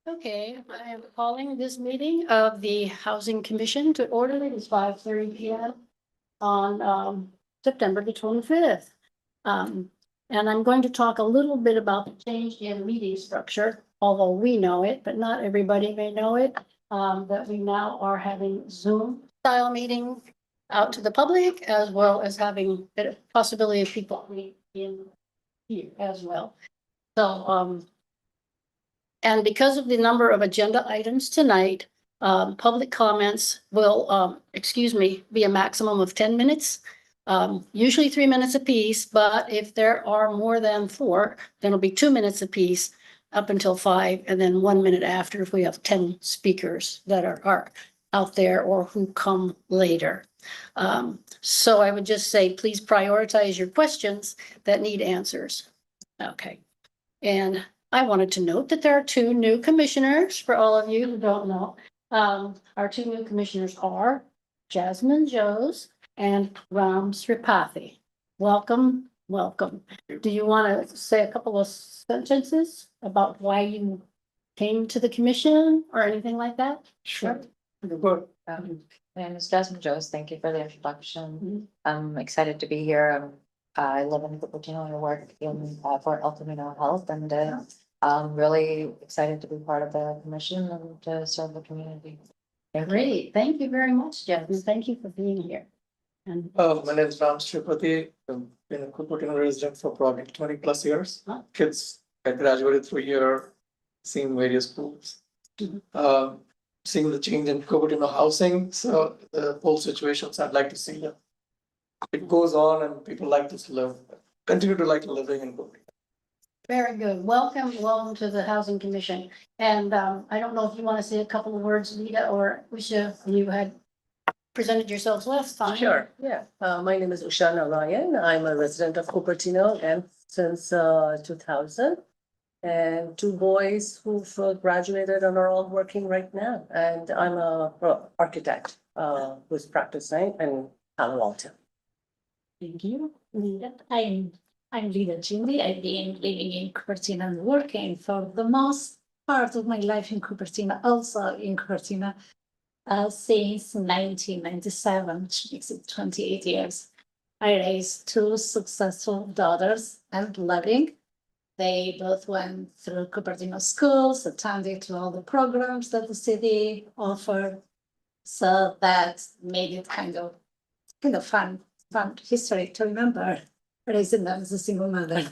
Okay, I am calling this meeting of the Housing Commission to order. It is 5:30 p.m. on September the 25th. And I'm going to talk a little bit about the change in meeting structure, although we know it, but not everybody may know it. That we now are having Zoom style meeting out to the public, as well as having the possibility of people in here as well. So and because of the number of agenda items tonight, public comments will, be a maximum of 10 minutes. Usually 3 minutes apiece, but if there are more than four, then it'll be 2 minutes apiece up until 5, and then 1 minute after if we have 10 speakers that are out there or who come later. So I would just say, please prioritize your questions that need answers. Okay. And I wanted to note that there are two new commissioners for all of you who don't know. Our two new commissioners are Jasmine Joes and Ram Sripathi. Welcome, welcome. Do you want to say a couple of sentences about why you came to the commission or anything like that? Sure. My name is Jasmine Jones. Thank you for the introduction. I'm excited to be here. I live in Cupertino. I work in for Altamino Health, and I'm really excited to be part of the commission and to serve the community. Great. Thank you very much, Jasmine. Thank you for being here. And My name is Ram Sripathi. I've been a Cupertino resident for probably 20+ years. Huh? Kids, I graduated through here, seen various schools. Seeing the change in Cupertino housing, so the whole situations I'd like to see it goes on and people like to live, continue to like living in Cupertino. very good. Welcome to the Housing Commission. And I don't know if you want to say a couple of words, Lita or Usha, you had presented yourselves last time. Sure, yeah. My name is Usha Narayan. I'm a resident of Cupertino and since 2000. And two boys who've graduated and are all working right now. And I'm a architect who's practicing in Palo Alto. Thank you. Lita. I'm Lida Jindy. I've been living in Cupertino and working for the most part of my life in Cupertino, also in Cupertino, since 1997, which makes it 28 years. I raised two successful daughters and loving. They both went through Cupertino schools, attended to all the programs that the city offered. So that made it kind of fun history to remember raising them as a single mother.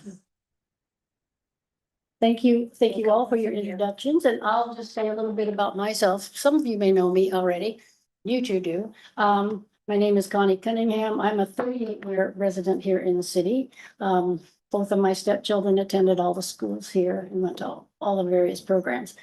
Thank you all for your introductions, and I'll just say a little bit about myself. Some of you may know me already. You two do. My name is Connie Cunningham. I'm a 38-year resident here in the city. Both of my stepchildren attended all the schools here and went to all the various programs.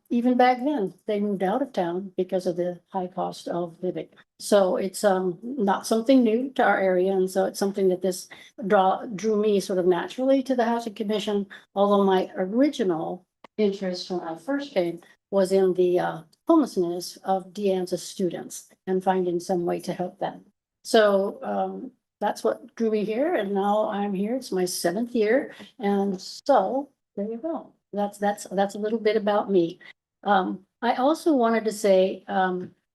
Even back then, they moved out of town because of the high cost of living. So it's not something new to our area, and so it's something that this drew me sort of naturally to the Housing Commission. Although my original interest when I first came was in the homelessness of DeAnza's students and finding some way to help them. So that's what drew me here, and now I'm here. It's my 7th year, and so there you go. That's a little bit about me. I also wanted to say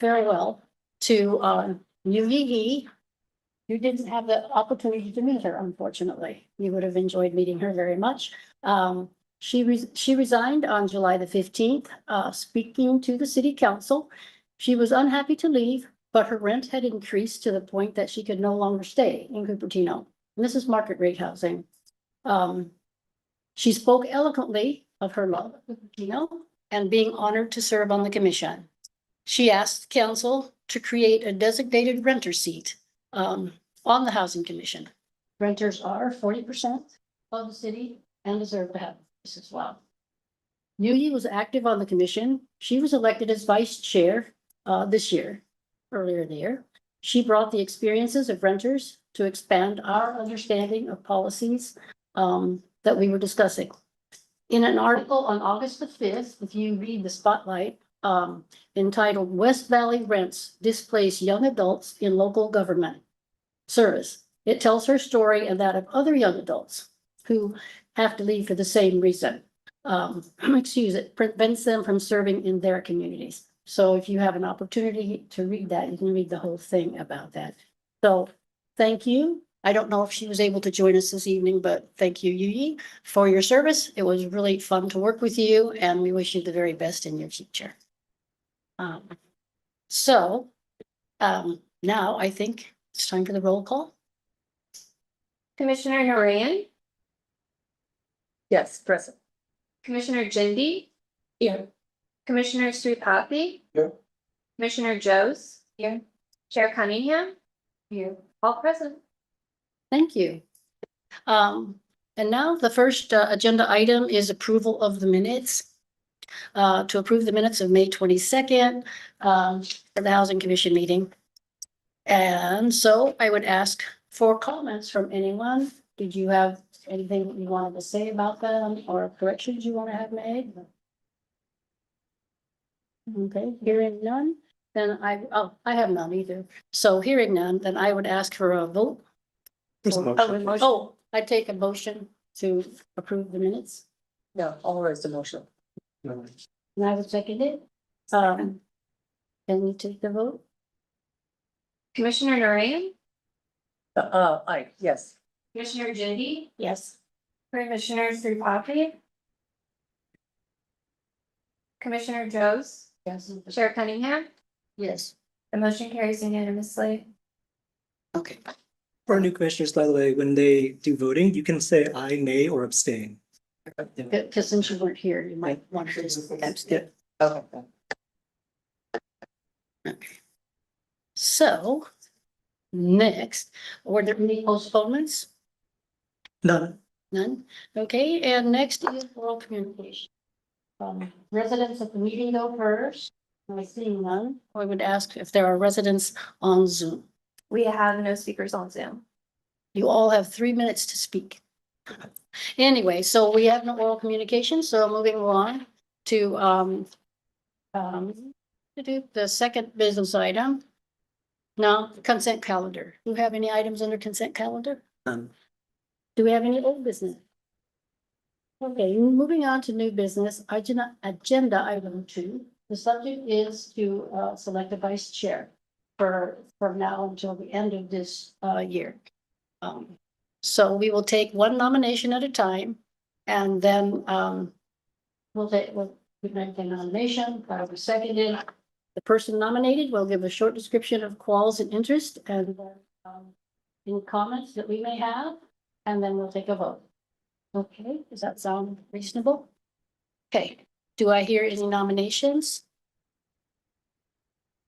farewell to Yu Yi. You didn't have the opportunity to meet her, unfortunately. You would have enjoyed meeting her very much. She resigned on July the 15th, speaking to the city council. She was unhappy to leave, but her rent had increased to the point that she could no longer stay in Cupertino. And this is market rate housing. She spoke eloquently of her love of Cupertino and being honored to serve on the commission. She asked council to create a designated renter seat on the Housing Commission. Renters are 40% of the city and deserve to have this as well. Yuli was active on the commission. She was elected as vice chair earlier in the year. She brought the experiences of renters to expand our understanding of policies that we were discussing. In an article on August the 5th, if you read the spotlight, entitled West Valley Rents Displace Young Adults in Local Government Service, it tells her story and that of other young adults who have to leave for the same reason. excuse it, prevents them from serving in their communities. So if you have an opportunity to read that, you can read the whole thing about that. So thank you. I don't know if she was able to join us this evening, but thank you, Yi, for your service. It was really fun to work with you, and we wish you the very best in your future. So now I think it's time for the roll call. Commissioner Narayan, Yes, present. Commissioner Jindy, Here. Commissioner Sripathi. Here. Commissioner Joes, Here. Chair Cunningham, Here. all present. Thank you. And now the first agenda item is approval of the minutes. To approve the minutes of May 22nd, for the Housing Commission meeting. And so I would ask for comments from anyone. Did you have anything that you wanted to say about them or corrections you want to have made? Okay, hearing none, then I have none either. So hearing none, then I would ask for a vote. I take a motion to approve the minutes, No, always the motion. and I would second it. Can you take the vote? Commissioner Narayan, Aye, yes. Commissioner Jindy, Yes. Commissioner Sripathi. Commissioner Joes, Yes. Chair Cunningham, Yes. the motion carries unanimously. Okay. For new commissioners, by the way, when they do voting, you can say aye, nay, or abstain. Because since you weren't here, you might want to just abstain. Okay. So, next, were there any postponements? None. None? Okay, and next is oral communication. Residents at the meeting go first. I see none. I would ask if there are residents on Zoom. We have no speakers on Zoom. You all have 3 minutes to speak. Anyway, so we have no oral communication, so moving on to the second business item. Now, consent calendar. Do you have any items under consent calendar? None. Do we have any old business? Okay, moving on to new business, agenda item 2. The subject is to select a vice chair from now until the end of this year. So we will take one nomination at a time, and then we'll make the nomination, I will second it. The person nominated will give a short description of quals and interest and any comments that we may have, and then we'll take a vote. Okay, does that sound reasonable? Okay, do I hear any nominations?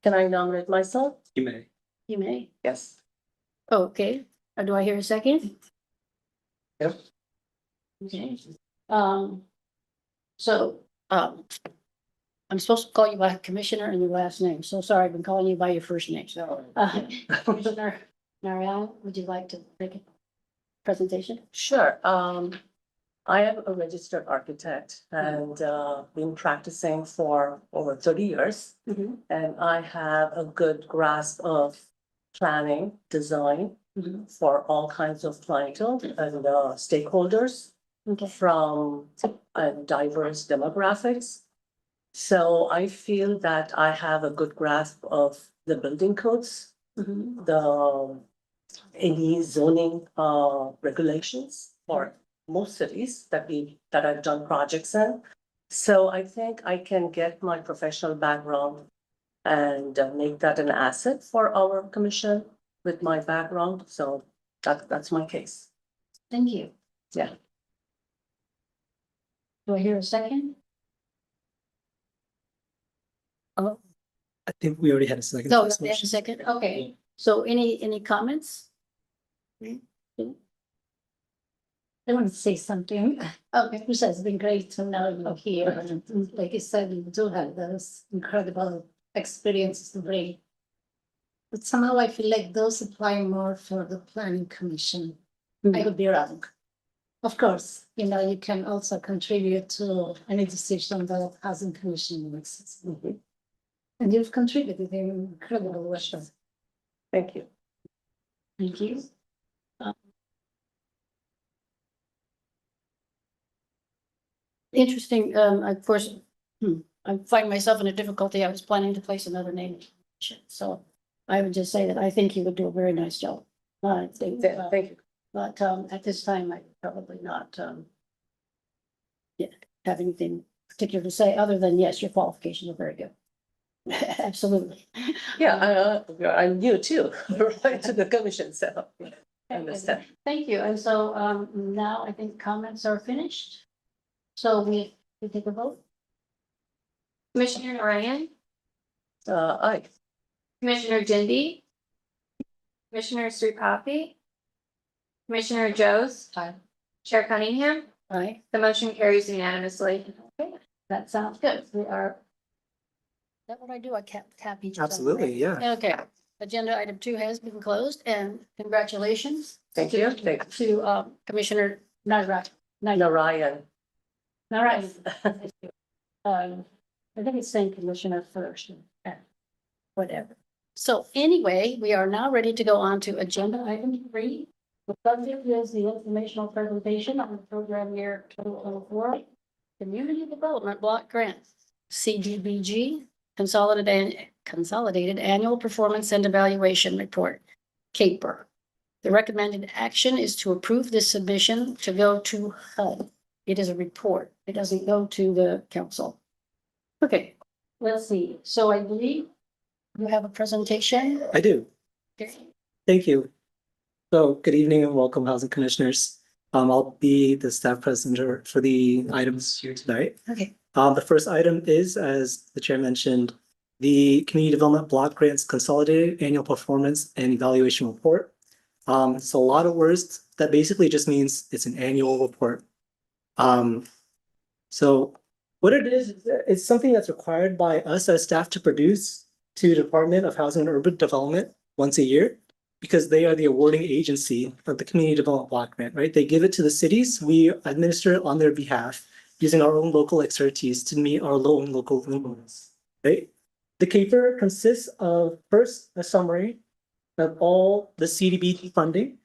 Can I nominate myself? You may. You may. Yes. Okay, do I hear a second? Yep. Okay, so, I'm supposed to call you by commissioner and your last name, so sorry, I've been calling you by your first name, so. Commissioner Narayan, would you like to make a presentation? Sure. I am a registered architect and been practicing for over 30 years. Mhm. And I have a good grasp of planning, design Mhm. for all kinds of clientele and stakeholders Okay. from diverse demographics. So I feel that I have a good grasp of the building codes, Mhm. the any zoning regulations for most cities that I've done projects in. So I think I can get my professional background and make that an asset for our commission with my background. So that's my case. Thank you. Yeah. Do I hear a second? Oh, I think we already had a second. so for this we have a motion. second, okay, so any comments? I want to say something. Okay. Which has been great to know you here. And like you said, you do have those incredible experiences to bring. But somehow I feel like those apply more for the planning commission. I could be wrong. Of course, you can also contribute to any decision that housing commission makes. And you've contributed in incredible ways. Thank you. Thank you. interesting, of course, I find myself in a difficulty. I was planning to place another name. So I would just say that I think you would do a very nice job. I think, Thank you. but at this time, I probably not have anything particular to say, other than, yes, your qualifications are very good. Absolutely. Yeah, I'm new too, right, to the commission, so. I understand. Thank you. And so now I think comments are finished. So we take a vote. Commissioner Ryan, Aye. Commissioner Jindy, Commissioner Sripathi, Commissioner Joes, Aye. Chair Cunningham, Aye. the motion carries unanimously. That sounds good. We are. Is that what I do? I tap each. of them, Absolutely, right? yeah. Okay. Agenda item 2 has been closed, and congratulations. Thank you. Thank To Commissioner Narayan. Narayan. Narayan. I think it's saying Commissioner first. Whatever. So anyway, we are now ready to go on to agenda item 3. The subject is the informational presentation on the program year 2024 Community Development Block Grant, CDBG, Consolidated Annual Performance and Evaluation Report, CAPER. The recommended action is to approve this submission to go to HUD. It is a report. It doesn't go to the council. Okay, let's see. So I believe you have a presentation. I do. Okay. Thank you. So good evening and welcome, Housing Commissioners. I'll be the staff presenter for the items here tonight. Okay. The first item is, as the chair mentioned, the Community Development Block Grants Consolidated Annual Performance and Evaluation Report. It's a lot of words. That basically just means it's an annual report. So what it is, it's something that's required by us as staff to produce to the Department of Housing and Urban Development once a year, because they are the awarding agency of the Community Development Block Grant, right? They give it to the cities. We administer it on their behalf using our own local expertise to meet our own local limits, right? The CAPER consists of, first, a summary of all the CDBG funding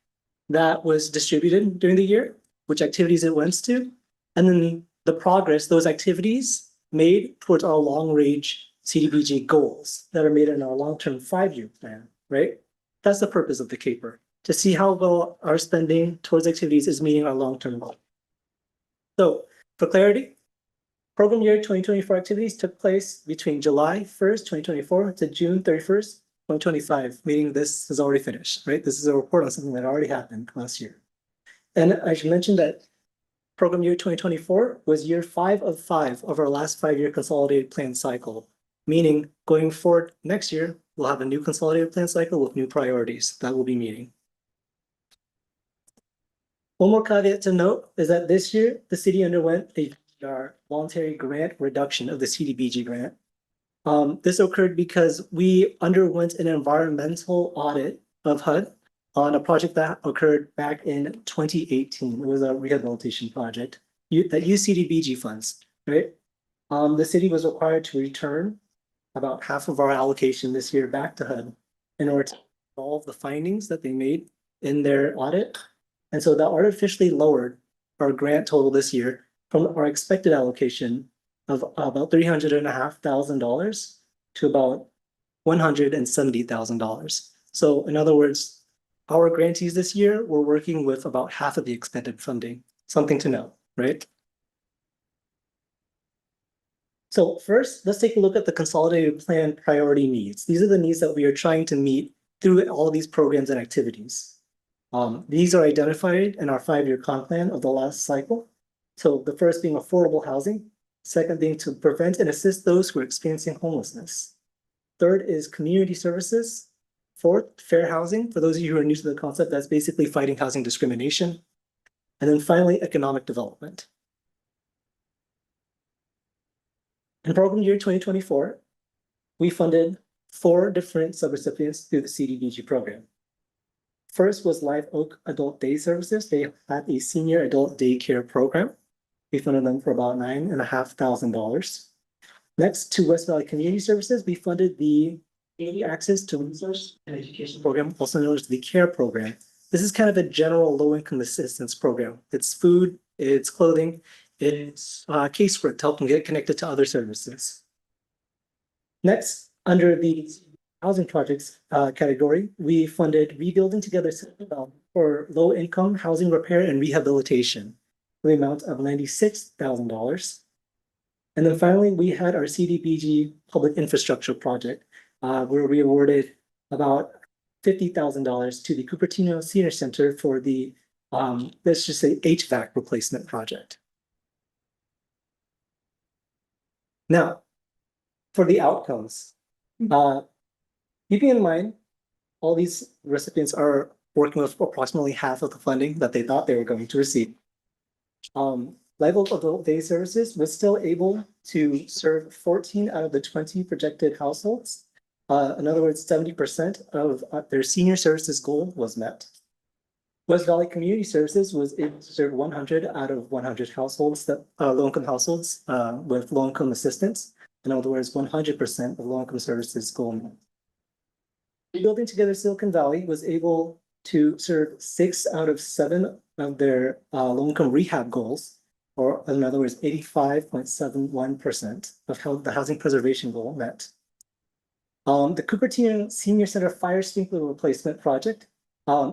that was distributed during the year, which activities it went to, and then the progress those activities made towards our long-range CDBG goals that are made in our long-term 5-year plan, right? That's the purpose of the CAPER, to see how well our spending towards activities is meeting our long-term goal. So for clarity, program year 2024 activities took place between July 1st, 2024 to June 31st, 2025, meaning this is already finished, right? This is a report on something that already happened last year. And I should mention that program year 2024 was year 5 of 5 of our last 5-year consolidated plan cycle, meaning going forward next year, we'll have a new consolidated plan cycle with new priorities that we'll be meeting. One more caveat to note is that this year, the city underwent a voluntary grant reduction of the CDBG grant. This occurred because we underwent an environmental audit of HUD on a project that occurred back in 2018. It was a rehabilitation project that used CDBG funds, right? The city was required to return about half of our allocation this year back to HUD in order to solve the findings that they made in their audit. And so that artificially lowered our grant total this year from our expected allocation of about $300,500 to about $170,000. So in other words, our grantees this year were working with about half of the expended funding, something to know, right? So first, let's take a look at the consolidated plan priority needs. These are the needs that we are trying to meet through all of these programs and activities. These are identified in our 5-year comp plan of the last cycle. So the first being affordable housing, second being to prevent and assist those who are experiencing homelessness. Third is community services. Fourth, fair housing. For those of you who are new to the concept, that's basically fighting housing discrimination. And then finally, economic development. In program year 2024, we funded 4 different subrecipients through the CDBG program. First was Live Oak Adult Day Services. They had a senior adult daycare program. We funded them for about $9,500. Next, to West Valley Community Services, we funded the Daily Access to Resource and Education Program, also known as the CARE program. This is kind of a general low-income assistance program. It's food, it's clothing, is casework to help them get connected to other services. Next, under the housing projects category, we funded Rebuilding Together for low-income housing repair and rehabilitation, the amount of $96,000. And then finally, we had our CDBG public infrastructure project, where we awarded about $50,000 to the Cupertino Senior Center for the, let's just say HVAC replacement project. Now, for the outcomes, keeping in mind, all these recipients are working with approximately half of the funding that they thought they were going to receive. Live Oak Adult Day Services was still able to serve 14 out of the 20 projected households. In other words, 70% of their senior services goal was met. West Valley Community Services was able to serve 100 out of 100 households, that low-income households with low-income assistance. In other words, 100% of low-income services goal met. Rebuilding Together Silicon Valley was able to serve 6 out of 7 of their low-income rehab goals, or in other words, 85.71% of the housing preservation goal met. The Cupertino Senior Center Fire Sprinkler Replacement Project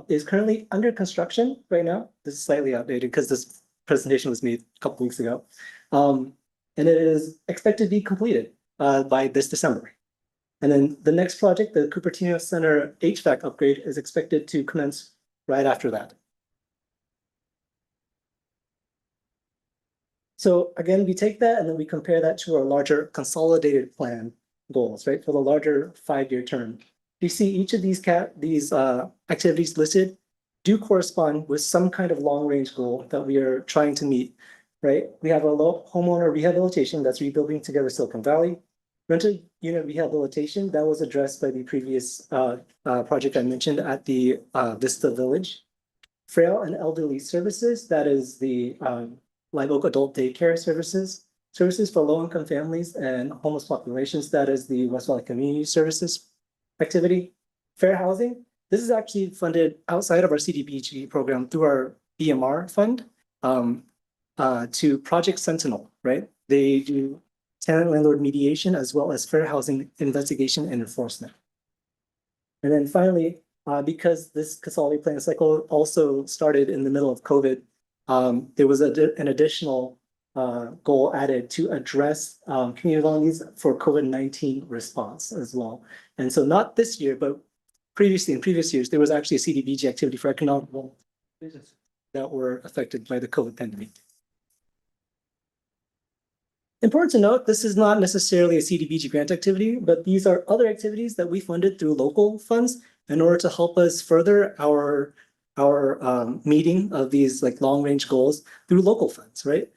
is currently under construction right now. This is slightly outdated because this presentation was made a couple weeks ago. And it is expected to be completed by this December. And then the next project, the Cupertino Center HVAC upgrade, is expected to commence right after that. So again, we take that and then we compare that to our larger consolidated plan goals, right? For the larger 5-year term. You see each of these activities listed do correspond with some kind of long-range goal that we are trying to meet, right? We have a low homeowner rehabilitation, that's Rebuilding Together Silicon Valley. Rental unit rehabilitation, that was addressed by the previous project I mentioned at the Vista Village. Frail and elderly services, that is the Live Oak Adult Daycare Services. Services for low-income families and homeless populations, that is the West Valley Community Services activity. Fair housing, this is actually funded outside of our CDBG program through our BMR fund to Project Sentinel, right? They do tenant landlord mediation as well as fair housing investigation and enforcement. And then finally, because this consolidated plan cycle also started in the middle of COVID, there was an additional goal added to address community needs for COVID-19 response as well. And so not this year, but previously in previous years, there was actually a CDBG activity for economic businesses that were affected by the COVID pandemic. Important to note, this is not necessarily a CDBG grant activity, but these are other activities that we funded through local funds in order to help us further our meeting of these like long-range goals through local funds, right?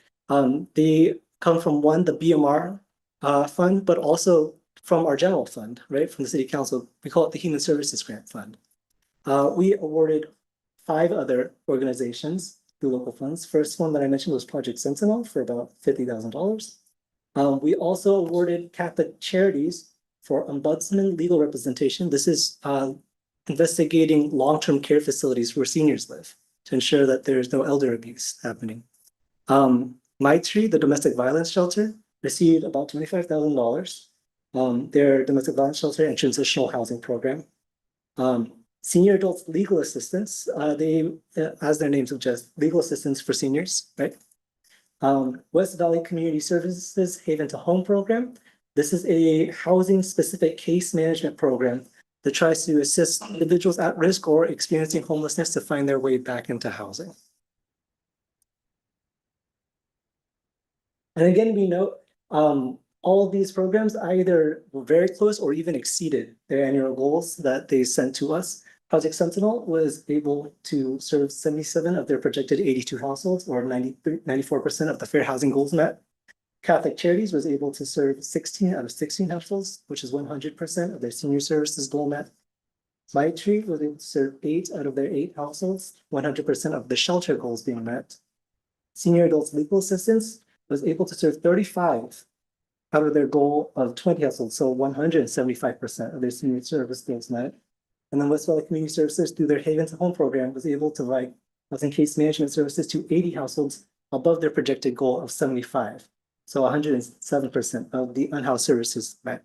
They come from the BMR fund, but also from our general fund, right? From the City Council. We call it the Human Services Grant Fund. We awarded 5 other organizations through local funds. First one that I mentioned was Project Sentinel for about $50,000. We also awarded Catholic Charities for ombudsman legal representation. This is investigating long-term care facilities where seniors live to ensure that there's no elder abuse happening. Maitri, the domestic violence shelter, received about $25,000. Their domestic violence shelter and transitional housing program. Senior adults legal assistance, they, as their name suggests, legal assistance for seniors, right? West Valley Community Services Haven to Home program. This is a housing specific case management program that tries to assist individuals at risk or experiencing homelessness to find their way back into housing. And again, we note all of these programs either were very close or even exceeded their annual goals that they sent to us. Project Sentinel was able to serve 77 of their projected 82 households, or 94% of the fair housing goals met. Catholic Charities was able to serve 16 out of 16 households, which is 100% of their senior services goal met. Maitri was able to serve 8 out of their 8 households, 100% of the shelter goals being met. Senior Adults Legal Assistance was able to serve 35 out of their goal of 20 households, so 175% of their senior service goals met. And then West Valley Community Services, through their Haven to Home program, was able to provide housing case management services to 80 households, above their projected goal of 75. So 107% of the unhoused services met.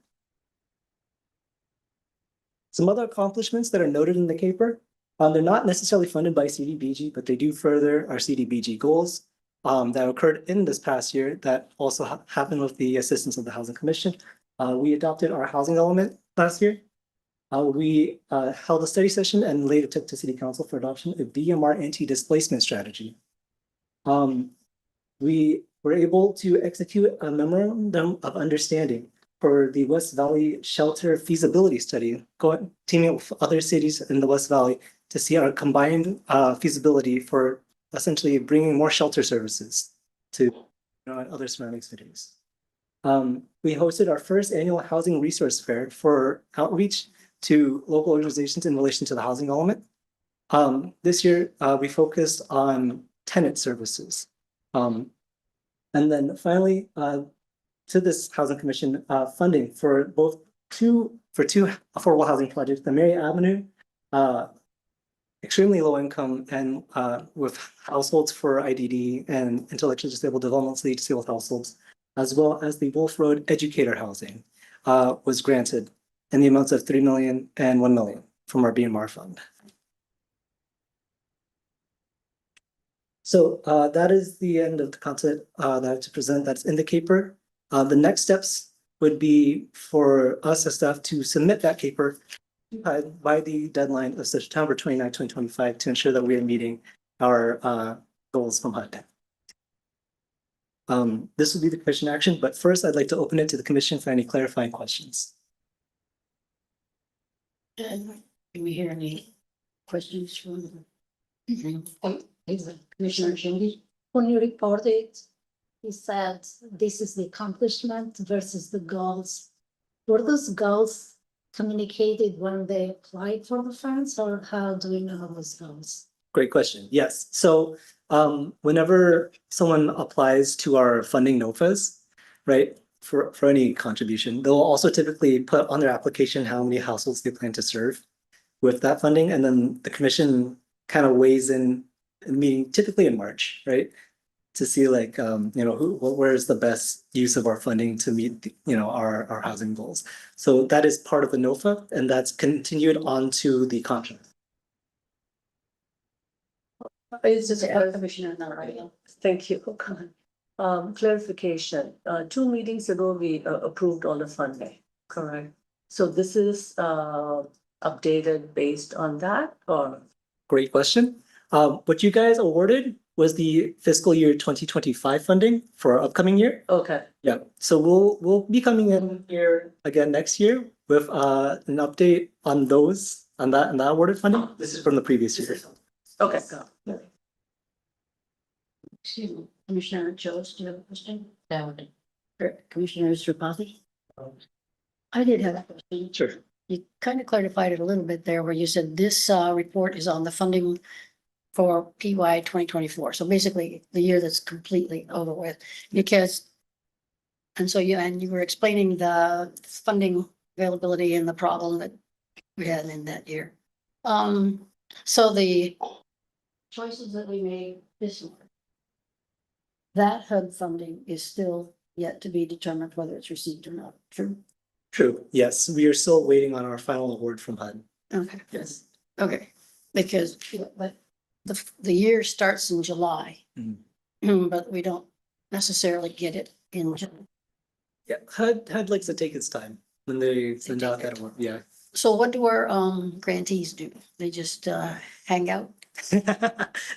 Some other accomplishments that are noted in the paper, they're not necessarily funded by CDBG, but they do further our CDBG goals that occurred in this past year that also happened with the assistance of the Housing Commission. We adopted our housing element last year. We held a study session and later took to City Council for adoption a BMR anti-displacement strategy. We were able to execute a memorandum of understanding for the West Valley Shelter Feasibility Study, teaming up with other cities in the West Valley to see our combined feasibility for essentially bringing more shelter services to other surrounding cities. We hosted our first annual housing resource fair for outreach to local organizations in relation to the housing element. This year, we focused on tenant services. And then finally, to this Housing Commission, funding for two affordable housing projects, the Mary Avenue, extremely low income and with households for IDD and intellectually disabled, developmentally disabled households, as well as the Wolf Road Educator Housing was granted in the amounts of $3 million and $1 million from our BMR fund. So that is the end of the content that I have to present that's in the paper. The next steps would be for us as staff to submit that paper by the deadline of September 29, 2025 to ensure that we are meeting our goals from HUD. This will be the commission action, but first I'd like to open it to the commission for any clarifying questions. Can we hear any questions from? Commissioner Shindy? When you reported, you said this is the accomplishment versus the goals. Were those goals communicated when they applied for the funds, or how do we know those goals? Great question. Yes. So whenever someone applies to our funding NOFAs, right, for any contribution, they'll also typically put on their application how many households they plan to serve with that funding. And then the commission kind of weighs in a meeting typically in March, right? To see like, where's the best use of our funding to meet, our housing goals. So that is part of the NOFA and that's continued on to the contract. It's just Commissioner Narayan. Thank you. Clarification, 2 meetings ago, we approved all the funding, correct? So this is updated based on that or? Great question. What you guys awarded was the fiscal year 2025 funding for our upcoming year. Okay, Yeah, so we'll be coming in here again next year with an update on that awarded funding. This is from the previous year. okay. Excuse me, Commissioner Jones, do you have a question? No, Commissioner Sripathi? I did have a question. Sure. You kind of clarified it a little bit there where you said this report is on the funding for PY 2024. So basically the year that's completely over with because, and you were explaining the funding availability and the problem that we had in that year. So the choices that we made this year, that HUD funding is still yet to be determined whether it's received or not. True? True. Yes, we are still waiting on our final award from HUD. Okay. Yes. Okay, because but the year starts in July. But we don't necessarily get it in June. Yeah, HUD likes to take its time when they send out that award. Yeah. So what do our grantees do? They just hang out?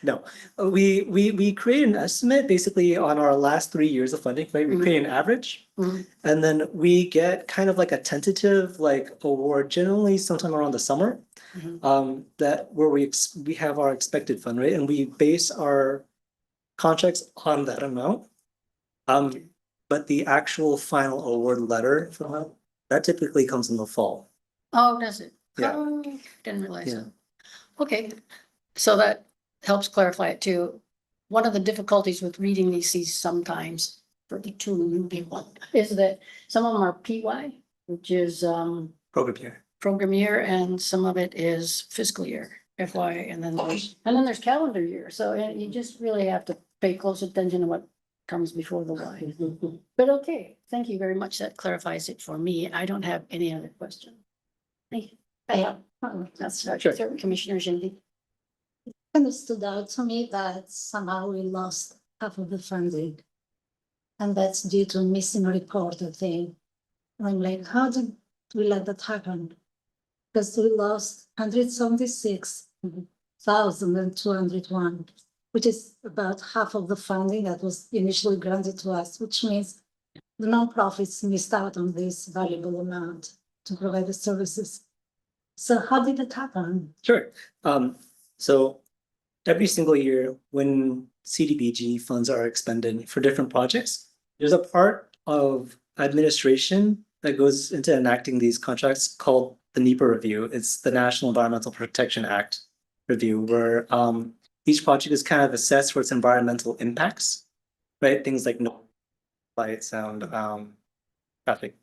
No, we create an estimate basically on our last 3 years of funding, right? We create an average. Mhm. And then we get kind of like a tentative award generally sometime around the summer. That where we have our expected fund rate and we base our contracts on that amount. But the actual final award letter from HUD, that typically comes in the fall. Oh, does it? Yeah. Oh, didn't realize Yeah. that. Okay, so that helps clarify it too. One of the difficulties with reading these sometimes for the 2 new people is that some of them are PY, which is Program year. program year, and some of it is fiscal year, FY, and then there's calendar year. So you just really have to pay close attention to what comes before the why. But okay, thank you very much. That clarifies it for me. I don't have any other question. Thank you. I have, That's Sure. Commissioner Shindy. kind of stood out to me that somehow we lost half of the funding. And that's due to missing report, I think. And I'm like, how did we let that happen? Because we lost 176,201, which is about half of the funding that was initially granted to us, which means the nonprofits missed out on this valuable amount to provide the services. So how did it happen? Sure. So every single year when CDBG funds are expended for different projects, there's a part of administration that goes into enacting these contracts called the NEPA review. It's the National Environmental Protection Act review, where each project is kind of assessed for its environmental impacts, right? Things like no light, sound, traffic,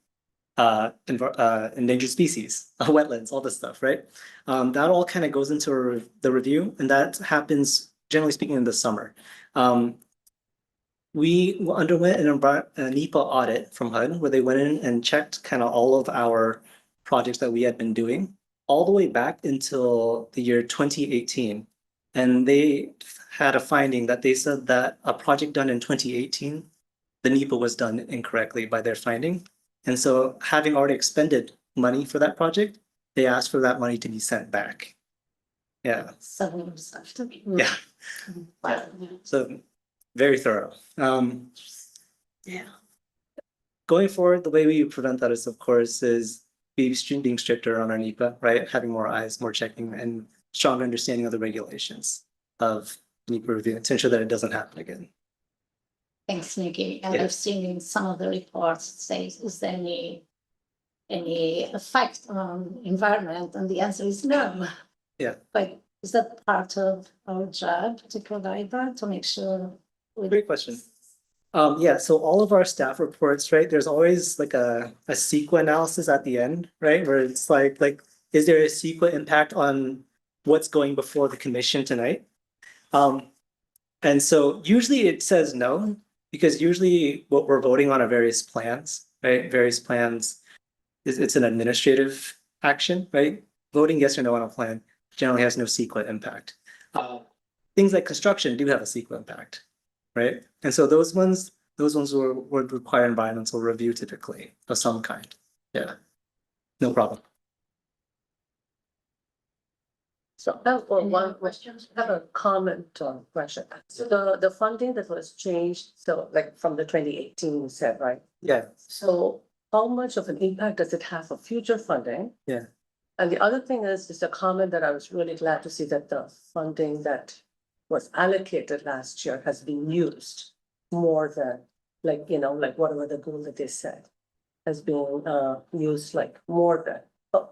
endangered species, wetlands, all this stuff, right? That all kind of goes into the review, and that happens, generally speaking, in the summer. We underwent a NEPA audit from HUD, where they went in and checked kind of all of our projects that we had been doing, all the way back until the year 2018. And they had a finding that they said that a project done in 2018, the NEPA was done incorrectly by their finding. And so, having already expended money for that project, they asked for that money to be sent back. Yeah, 7 years after. yeah. So very thorough. Yeah. Going forward, the way we prevent that is, of course, being stricter on our NEPA, right? Having more eyes, more checking, and stronger understanding of the regulations of NEPA review to ensure that it doesn't happen again. Thanks, Nikki. And Yeah. I've seen in some of the reports says, is there any effect on environment? And the answer is no. Yeah. But is that part of our job to provide that, to make sure? Great question. Yeah, so all of our staff reports, right, there's always like a CEQA analysis at the end, right? Where it's like, is there a CEQA impact on what's going before the commission tonight? And so usually it says no, because usually what we're voting on are various plans, right? Various plans, it's an administrative action, right? Voting yes or no on a plan generally has no CEQA impact. Things like construction do have a CEQA impact, right? And so those ones would require environmental review typically of some kind. Yeah, no problem. So I have Any one other questions? I have a comment on question. So the funding that was changed, so like from the 2018 you said, right? Yeah, So how much of an impact does it have for future funding? Yeah. And the other thing is just a comment that I was really glad to see that the funding that was allocated last year has been used more than, like, like whatever the goal that they set has been used like more than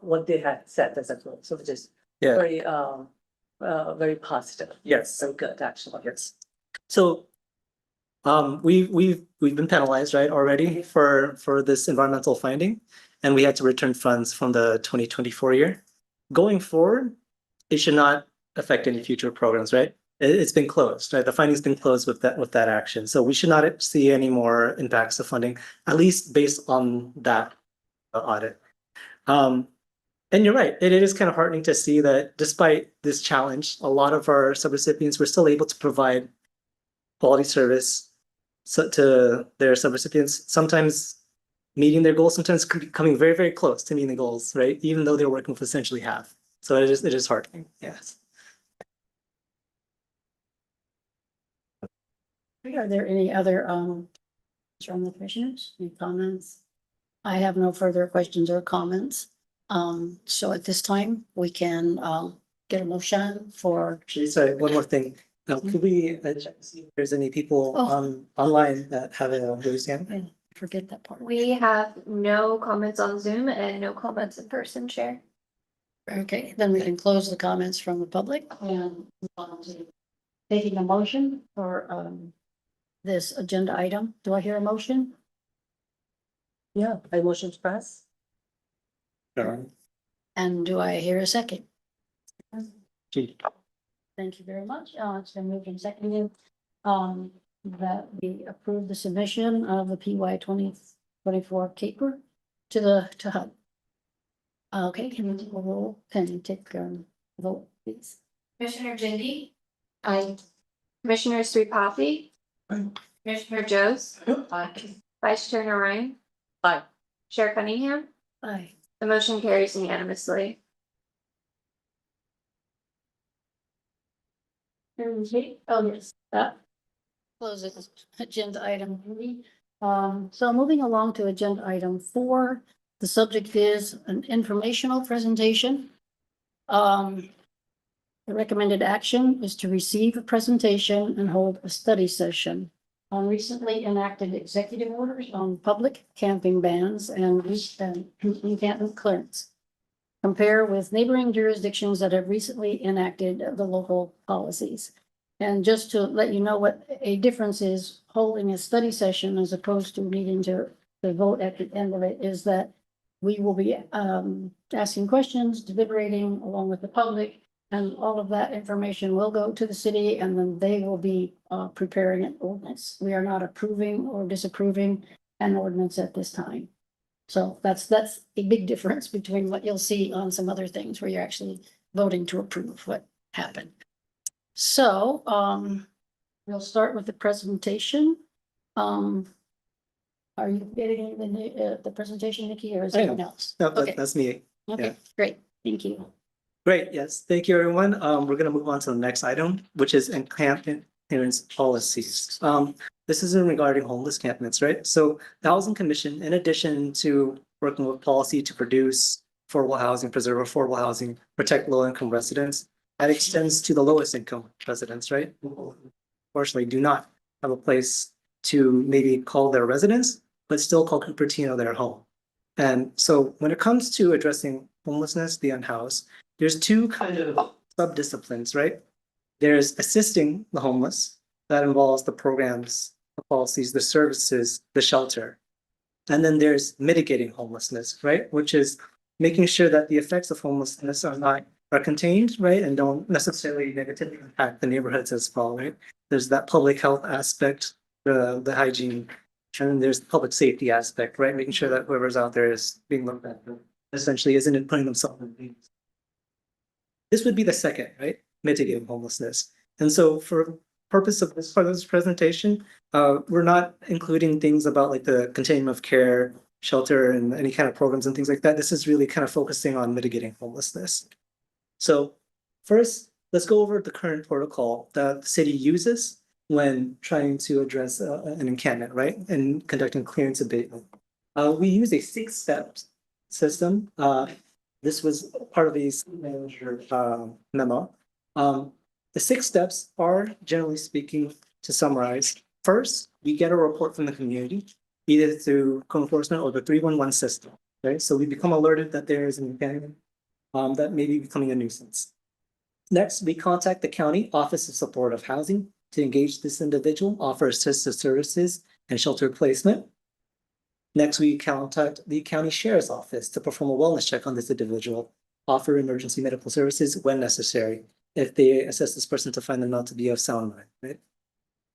what they had set as a goal. So which is Yeah. very positive. Yes. So good, actually. Yes. So we've been penalized, right, already for this environmental finding, and we had to return funds from the 2024 year. Going forward, it should not affect any future programs, right? It's been closed, right? The finding's been closed with that action. So we should not see any more impacts of funding, at least based on that audit. And you're right, it is kind of heartening to see that despite this challenge, a lot of our subrecipients were still able to provide quality service to their subrecipients, sometimes meeting their goals, sometimes coming very, very close to meeting the goals, right? Even though they're working with essentially half. So it is heartening, yes. Are there any other, from the commissioners, any comments? I have no further questions or comments. So at this time, we can, get a motion for, Actually, sorry, one more thing. Now, could we check to see if there's any people Oh. online that have a raised hand? forget that part. We have no comments on Zoom and no comments in person, Chair. Okay, then we can close the comments from the public and move on to taking a motion for, this agenda item. Do I hear a motion? Yeah, I motion to pass. Sure. And do I hear a second? Gee. Thank you very much. It's been moved and seconded that we approve the submission of the PY 2024 caper to the, to HUD. Okay, can you take a roll? Can you take, vote, please? Commissioner Jindy, I, Commissioner Sripathi. Aye. Commissioner Joes, Vice Chair Ryan, Aye. Chair Cunningham, Aye. the motion carries unanimously. Okay, oh, yes, closes agenda item 3. So moving along to agenda item 4, the subject is an informational presentation. The recommended action is to receive a presentation and hold a study session on recently enacted executive orders on public camping bans and encampment clearance. Compare with neighboring jurisdictions that have recently enacted the local policies. And just to let you know what a difference is, holding a study session as opposed to needing to vote at the end of it, is that we will be asking questions, deliberating along with the public, and all of that information will go to the city, and then they will be preparing an ordinance. We are not approving or disapproving an ordinance at this time. So that's a big difference between what you'll see on some other things where you're actually voting to approve what happened. So, we'll start with the presentation. Are you getting the presentation, Nikki, or is I am. someone else? No, Okay. that's me. Okay, yeah. great, thank you. Great, yes, thank you, everyone. We're gonna move on to the next item, which is encampment clearance policies. This is regarding homeless encampments, right? So the Housing Commission, in addition to working with policy to produce affordable housing, preserve affordable housing, protect low-income residents, that extends to the lowest income residents, right? Who unfortunately do not have a place to maybe call their residence, but still call Cupertino their home. And so when it comes to addressing homelessness, the unhoused, there's two kind of sub-disciplines, right? There's assisting the homeless, that involves the programs, the policies, the services, the shelter. And then there's mitigating homelessness, right? Which is making sure that the effects of homelessness are contained, right? And don't necessarily negatively impact the neighborhoods as well, right? There's that public health aspect, the hygiene, and then there's the public safety aspect, right? Making sure that whoever's out there is being looked at, essentially isn't putting themselves in danger. This would be the second, right? Mitigating homelessness. And so for purpose of this part of this presentation, we're not including things about like the continuum of care, shelter, and any kind of programs and things like that. This is really kind of focusing on mitigating homelessness. So first, let's go over the current protocol that the city uses when trying to address an encampment, right? And conducting clearance abatement. We use a 6-step system. This was part of a manager memo. The 6 steps are, generally speaking, to summarize. First, we get a report from the community, either through code enforcement or the 311 system. Okay, so we become alerted that there is an encampment that may be becoming a nuisance. Next, we contact the county Office of Supportive Housing to engage this individual, offer assistive services and shelter placement. Next, we contact the county sheriff's office to perform a wellness check on this individual, offer emergency medical services when necessary, if they assess this person to find them not to be of sound mind, right?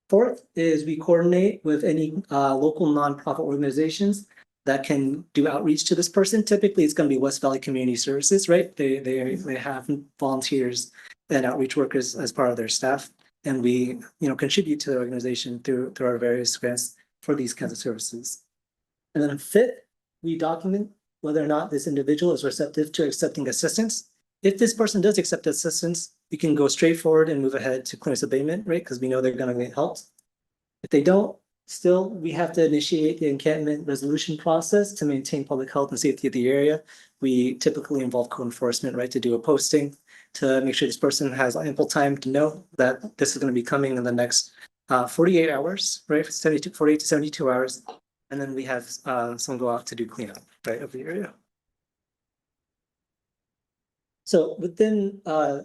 Fourth is we coordinate with any local nonprofit organizations that can do outreach to this person. Typically, it's going to be West Valley Community Services, right? They have volunteers and outreach workers as part of their staff, and we contribute to the organization through our various grants for these kinds of services. And then fifth, we document whether or not this individual is receptive to accepting assistance. If this person does accept assistance, we can go straight forward and move ahead to clearance abatement, right? Because we know they're going to get help. If they don't, still, we have to initiate the encampment resolution process to maintain public health and safety of the area. We typically involve code enforcement, right, to do a posting to make sure this person has ample time to know that this is going to be coming in the next 48 hours, right? 48 to 72 hours. And then we have someone go out to do cleanup, right, of the area. So within,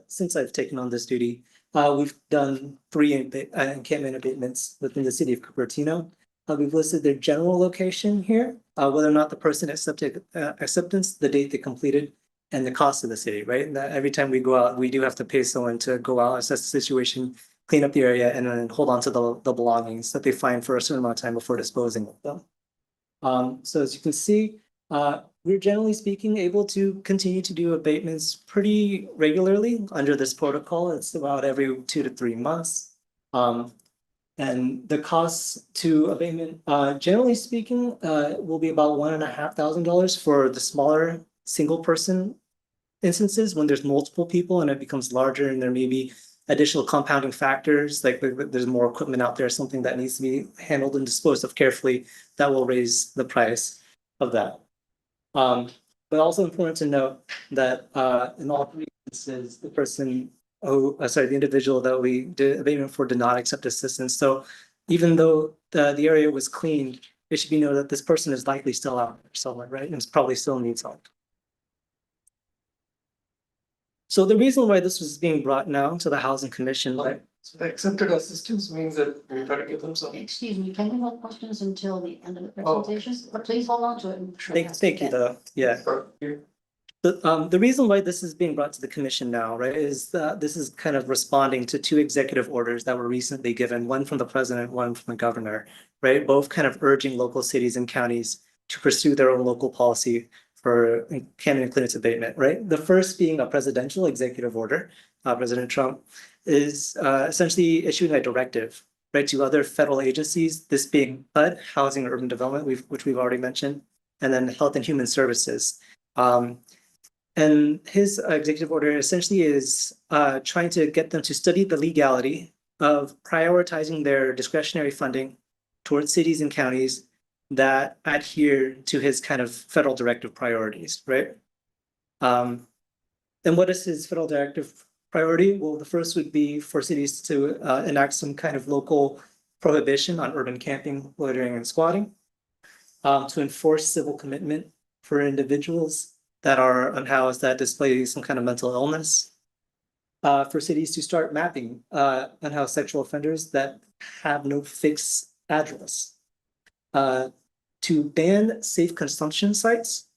since I've taken on this duty, we've done 3 encampment abatements within the city of Cupertino. We've listed their general location here, whether or not the person accepted acceptance, the date they completed, and the cost of the city, right? And that every time we go out, we do have to pay someone to go out, assess the situation, clean up the area, and then hold on to the belongings that they find for a certain amount of time before disposing of them. So as you can see, we're generally speaking able to continue to do abatements pretty regularly under this protocol. It's about every 2 to 3 months. And the costs to abatement, generally speaking, will be about $1,500 for the smaller single person instances when there's multiple people and it becomes larger and there may be additional compounding factors, like there's more equipment out there, something that needs to be handled and disposed of carefully, that will raise the price of that. But also important to note that in all three instances, the person the individual that we did abatement for did not accept assistance. So even though the area was cleaned, it should be noted that this person is likely still out there somewhere, right? And probably still needs help. So the reason why this was being brought now to the Housing Commission, right? So the accepted assistance means that we try to give them some. Excuse me, can we hold questions until the end of the Oh. presentation? But please hold on to it. Thank you, though. Yeah. The reason why this is being brought to the commission now, right, is that this is kind of responding to 2 executive orders that were recently given, one from the president, one from the governor, right? Both kind of urging local cities and counties to pursue their own local policy for camming and clearance abatement, right? The first being a presidential executive order, President Trump is essentially issuing a directive, right, to other federal agencies, this being HUD, Housing and Urban Development, which we've already mentioned, and then Health and Human Services. And his executive order essentially is trying to get them to study the legality of prioritizing their discretionary funding towards cities and counties that adhere to his kind of federal directive priorities, right? And what is his federal directive priority? Well, the first would be for cities to enact some kind of local prohibition on urban camping, loitering, and squatting, to enforce civil commitment for individuals that are unhoused that display some kind of mental illness, for cities to start mapping unhoused sexual offenders that have no fixed address, to ban safe consumption sites,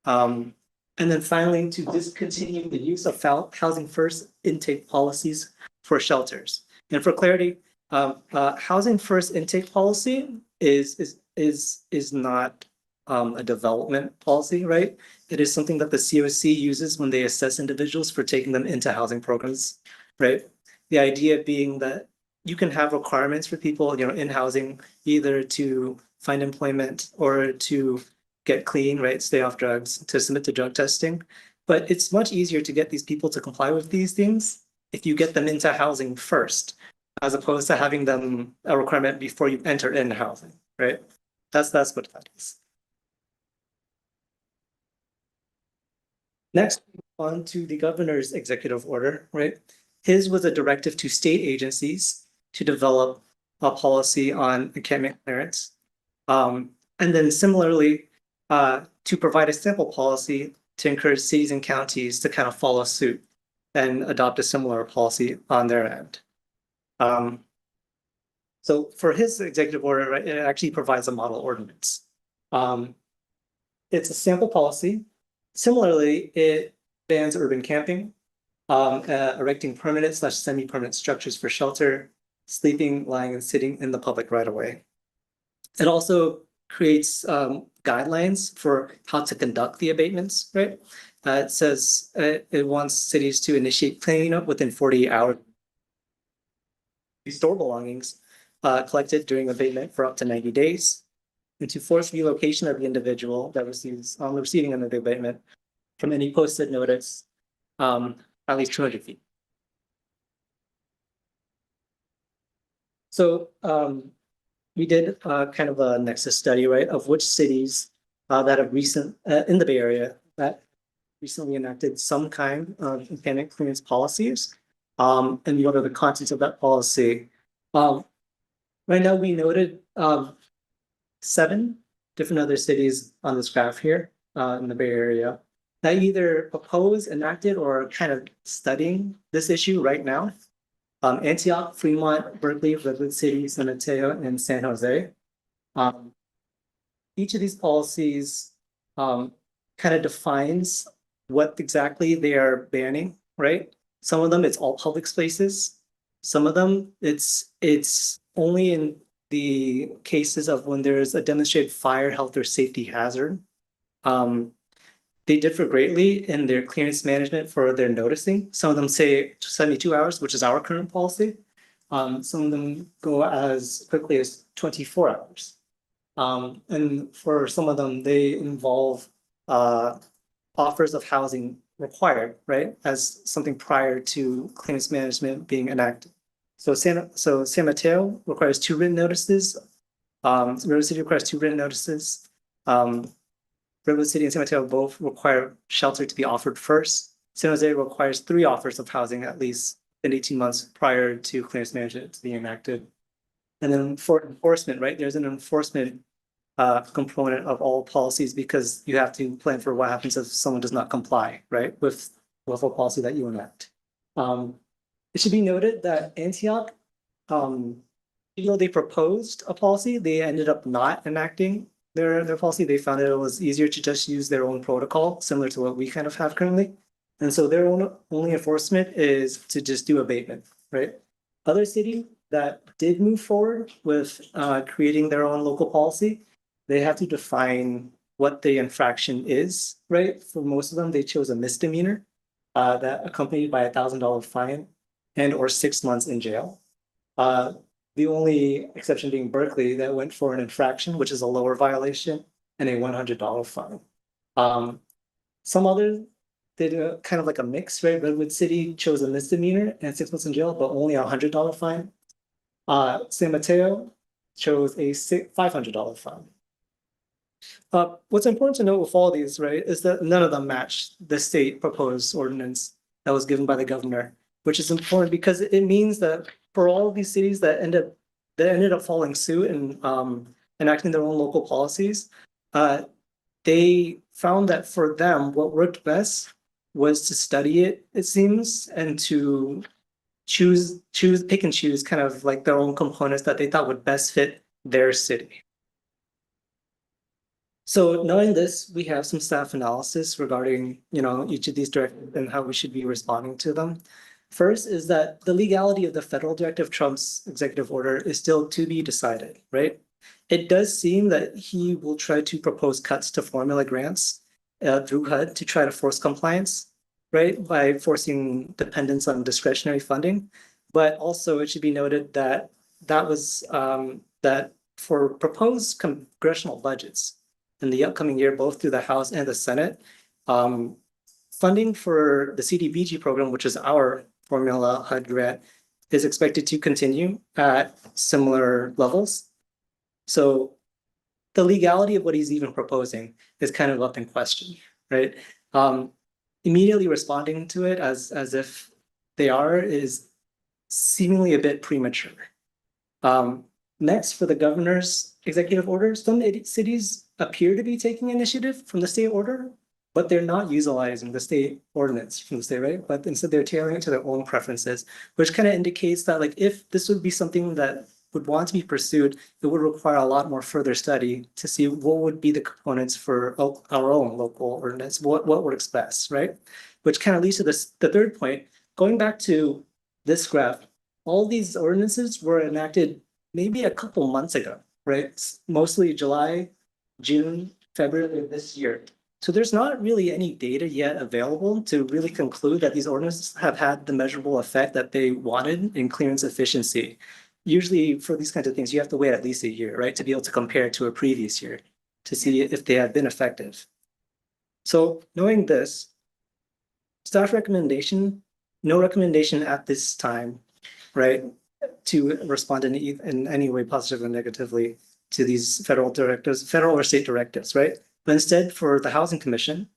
and then finally to discontinue the use of housing first intake policies for shelters. And for clarity, housing first intake policy is not a development policy, right? It is something that the COC uses when they assess individuals for taking them into housing programs, right? The idea being that you can have requirements for people, in housing, either to find employment or to get clean, right? Stay off drugs, to submit to drug testing. But it's much easier to get these people to comply with these things if you get them into housing first, as opposed to having them a requirement before you enter in housing, right? That's what that is. Next, on to the governor's executive order, right? His was a directive to state agencies to develop a policy on encampment clearance. And then similarly, to provide a sample policy to encourage cities and counties to kind of follow suit and adopt a similar policy on their end. So for his executive order, right, it actually provides a model ordinance. It's a sample policy. Similarly, it bans urban camping, erecting permanent / semi-permanent structures for shelter, sleeping, lying, and sitting in the public right of way. It also creates guidelines for how to conduct the abatements, right? It says it wants cities to initiate cleaning up within 48 hours. Store belongings collected during abatement for up to 90 days. And to force relocation of the individual that receives on the receiving end of the abatement from any posted notice at least 200 feet. So we did kind of a nexus study, right, of which cities that have in the Bay Area that recently enacted some kind of encampment clearance policies, and what are the contents of that policy. Right now, we noted 7 different other cities on this graph here in the Bay Area that either propose, enacted, or are kind of studying this issue right now. Antioch, Fremont, Berkeley, Redwood City, San Mateo, and San Jose. Each of these policies kind of defines what exactly they are banning, right? Some of them, it's all public spaces. Some of them, it's only in the cases of when there's a demonstrated fire, health, or safety hazard. They differ greatly in their clearance management for their noticing. Some of them say 72 hours, which is our current policy. Some of them go as quickly as 24 hours. And for some of them, they involve offers of housing required, right? As something prior to clearance management being enacted. So San Mateo requires 2 written notices. River City requires 2 written notices. Redwood City and San Mateo both require shelter to be offered first. San Jose requires 3 offers of housing at least in 18 months prior to clearance management to be enacted. And then for enforcement, right, there's an enforcement component of all policies because you have to plan for what happens if someone does not comply, right, with a policy that you enact. It should be noted that Antioch, even though they proposed a policy, they ended up not enacting their policy. They found it was easier to just use their own protocol, similar to what we kind of have currently. And so their only enforcement is to just do abatement, right? Other cities that did move forward with creating their own local policy, they have to define what the infraction is, right? For most of them, they chose a misdemeanor that accompanied by $1,000 fine and or 6 months in jail. The only exception being Berkeley that went for an infraction, which is a lower violation, and a $100 fine. Some others did kind of like a mix, right? Redwood City chose a misdemeanor and 6 months in jail, but only a $100 fine. San Mateo chose a $500 fine. What's important to note with all these, right, is that none of them match the state proposed ordinance that was given by the governor, which is important because it means that for all of these cities that ended up following suit and enacting their own local policies, they found that for them, what worked best was to study it, it seems, and to pick and choose kind of like their own components that they thought would best fit their city. So knowing this, we have some staff analysis regarding, each of these directives and how we should be responding to them. First is that the legality of the federal directive Trump's executive order is still to be decided, right? It does seem that he will try to propose cuts to formula grants through HUD to try to force compliance, right? By forcing dependence on discretionary funding. But also it should be noted that that for proposed congressional budgets in the upcoming year, both through the House and the Senate, funding for the CDBG program, which is our formula HUD grant, is expected to continue at similar levels. So the legality of what he's even proposing is kind of up in question, right? Immediately responding to it as if they are is seemingly a bit premature. Next, for the governor's executive order, some cities appear to be taking initiative from the state order, but they're not utilizing the state ordinance from the state, right? But instead they're tailoring it to their own preferences, which kind of indicates that like if this would be something that would want to be pursued, it would require a lot more further study to see what would be the components for our own local ordinance, what works best, right? Which kind of leads to the third point. Going back to this graph, all these ordinances were enacted maybe a couple months ago, right? Mostly July, June, February of this year. So there's not really any data yet available to really conclude that these ordinances have had the measurable effect that they wanted in clearance efficiency. Usually for these kinds of things, you have to wait at least a year, right? To be able to compare to a previous year to see if they have been effective. So knowing this, staff recommendation, no recommendation at this time, right? To respond in any way, positive or negatively, to these federal directives, federal or state directives, right? But instead for the Housing Commission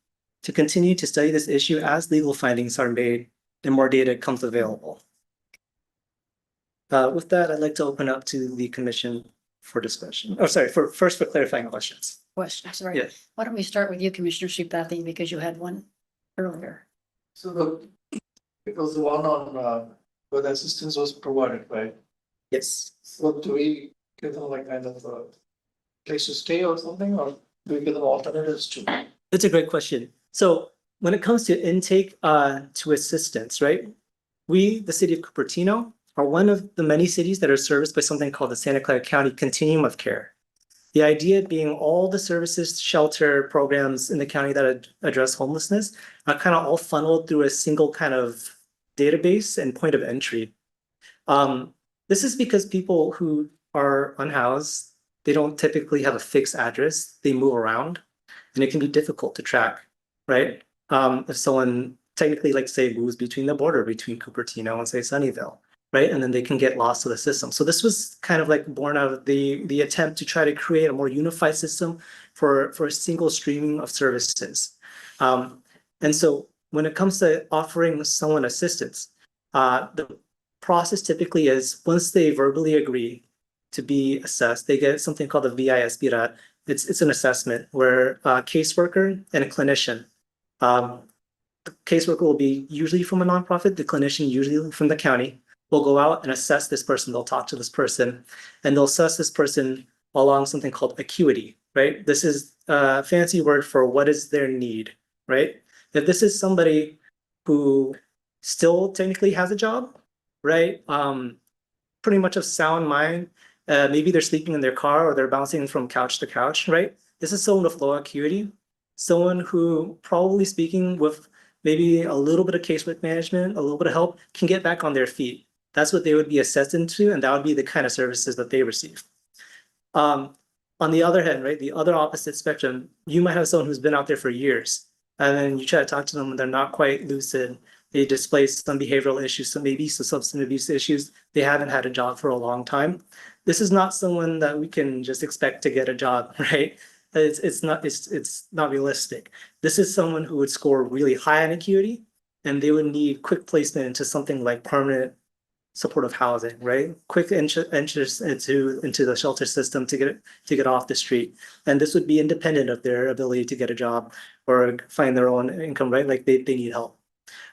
to continue to study this issue as legal findings are made and more data comes available. With that, I'd like to open up to the commission for discussion. Oh, sorry, for clarifying questions. Questions, right? Yes. Why don't we start with you, Commissioner Sripathi, because you had one earlier. So it was the one on where the assistance was provided, right? Yes. So do we give them like kind of a place to stay or something, or do we give them alternatives to? That's a great question. So when it comes to intake to assistance, right? We, the city of Cupertino, are one of the many cities that are serviced by something called the Santa Clara County Continuum of Care. The idea being all the services, shelter programs in the county that address homelessness are kind of all funneled through a single kind of database and point of entry. This is because people who are unhoused, they don't typically have a fixed address. They move around, and it can be difficult to track, right? If someone technically, like say, moves between the border between Cupertino and say Sunnyvale, right? And then they can get lost to the system. So this was kind of like born out of the attempt to try to create a more unified system for a single streaming of services. And so when it comes to offering someone assistance, the process typically is once they verbally agree to be assessed, they get something called the VISBRA. It's an assessment where a caseworker and a clinician, the caseworker will be usually from a nonprofit, the clinician usually from the county, will go out and assess this person. They'll talk to this person and they'll assess this person along something called acuity, right? This is a fancy word for what is their need, right? If this is somebody who still technically has a job, right? Pretty much of sound mind. Maybe they're sleeping in their car or they're bouncing from couch to couch, right? This is someone with low acuity, someone who, probably speaking, with maybe a little bit of casework management, a little bit of help, can get back on their feet. That's what they would be assessed into, and that would be the kind of services that they receive. On the other hand, right, the other opposite spectrum, you might have someone who's been out there for years, and then you try to talk to them and they're not quite lucid. They display some behavioral issues, some maybe some substance abuse issues. They haven't had a job for a long time. This is not someone that we can just expect to get a job, right? It's not realistic. This is someone who would score really high on acuity, and they would need quick placement into something like permanent supportive housing, right? Quick entrance into the shelter system to get off the street. And this would be independent of their ability to get a job or find their own income, right? Like they need help.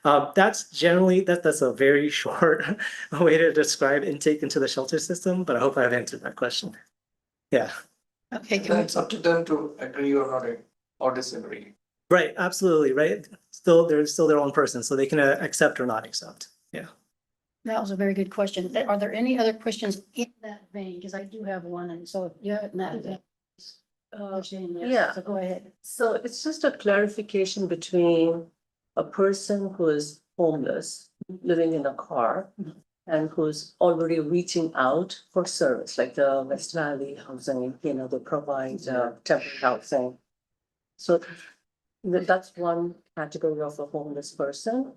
That's generally that's a very short way to describe intake into the shelter system, but I hope I've answered that question. Yeah. Okay, Then good. it's up to them to agree or not, or disagree. Right, absolutely, right. They're still their own person, so they can accept or not accept. Yeah. That was a very good question. Are there any other questions in that vein? Because I do have one, and so, yeah, in that vein. Jane, yes, yeah. So go ahead. So it's just a clarification between a person who is homeless, living in a car, and who's already reaching out for service, like the West Valley housing, they provide temporary housing. So that's one category of a homeless person.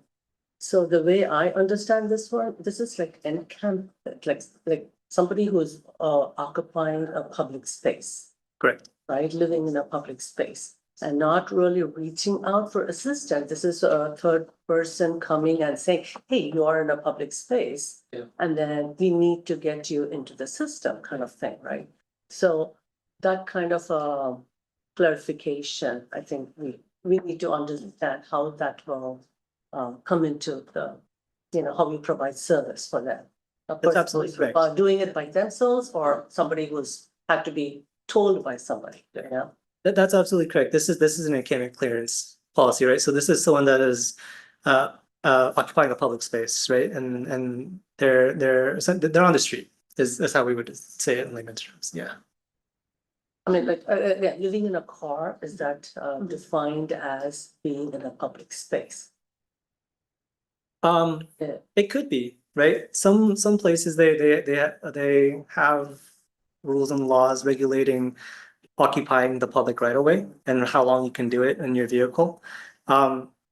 So the way I understand this one, this is like encamp, like somebody who's occupying a public space, Correct. right? Living in a public space and not really reaching out for assistance. This is a third person coming and saying, hey, you are in a public space. Yeah. And then we need to get you into the system kind of thing, right? So that kind of clarification, I think we need to understand how that will come into the, how we provide service for them. A That's person absolutely who's, correct. doing it by themselves or somebody who's had to be told by somebody, That's absolutely correct. This is an encampment clearance policy, right? So this is someone that is occupying a public space, right? And they're on the street. Is how we would say it in layman's terms. Yeah. I mean, like, yeah, living in a car, is that defined as being in a public space? Yeah. It could be, right? Some places they have rules and laws regulating occupying the public right of way and how long you can do it in your vehicle.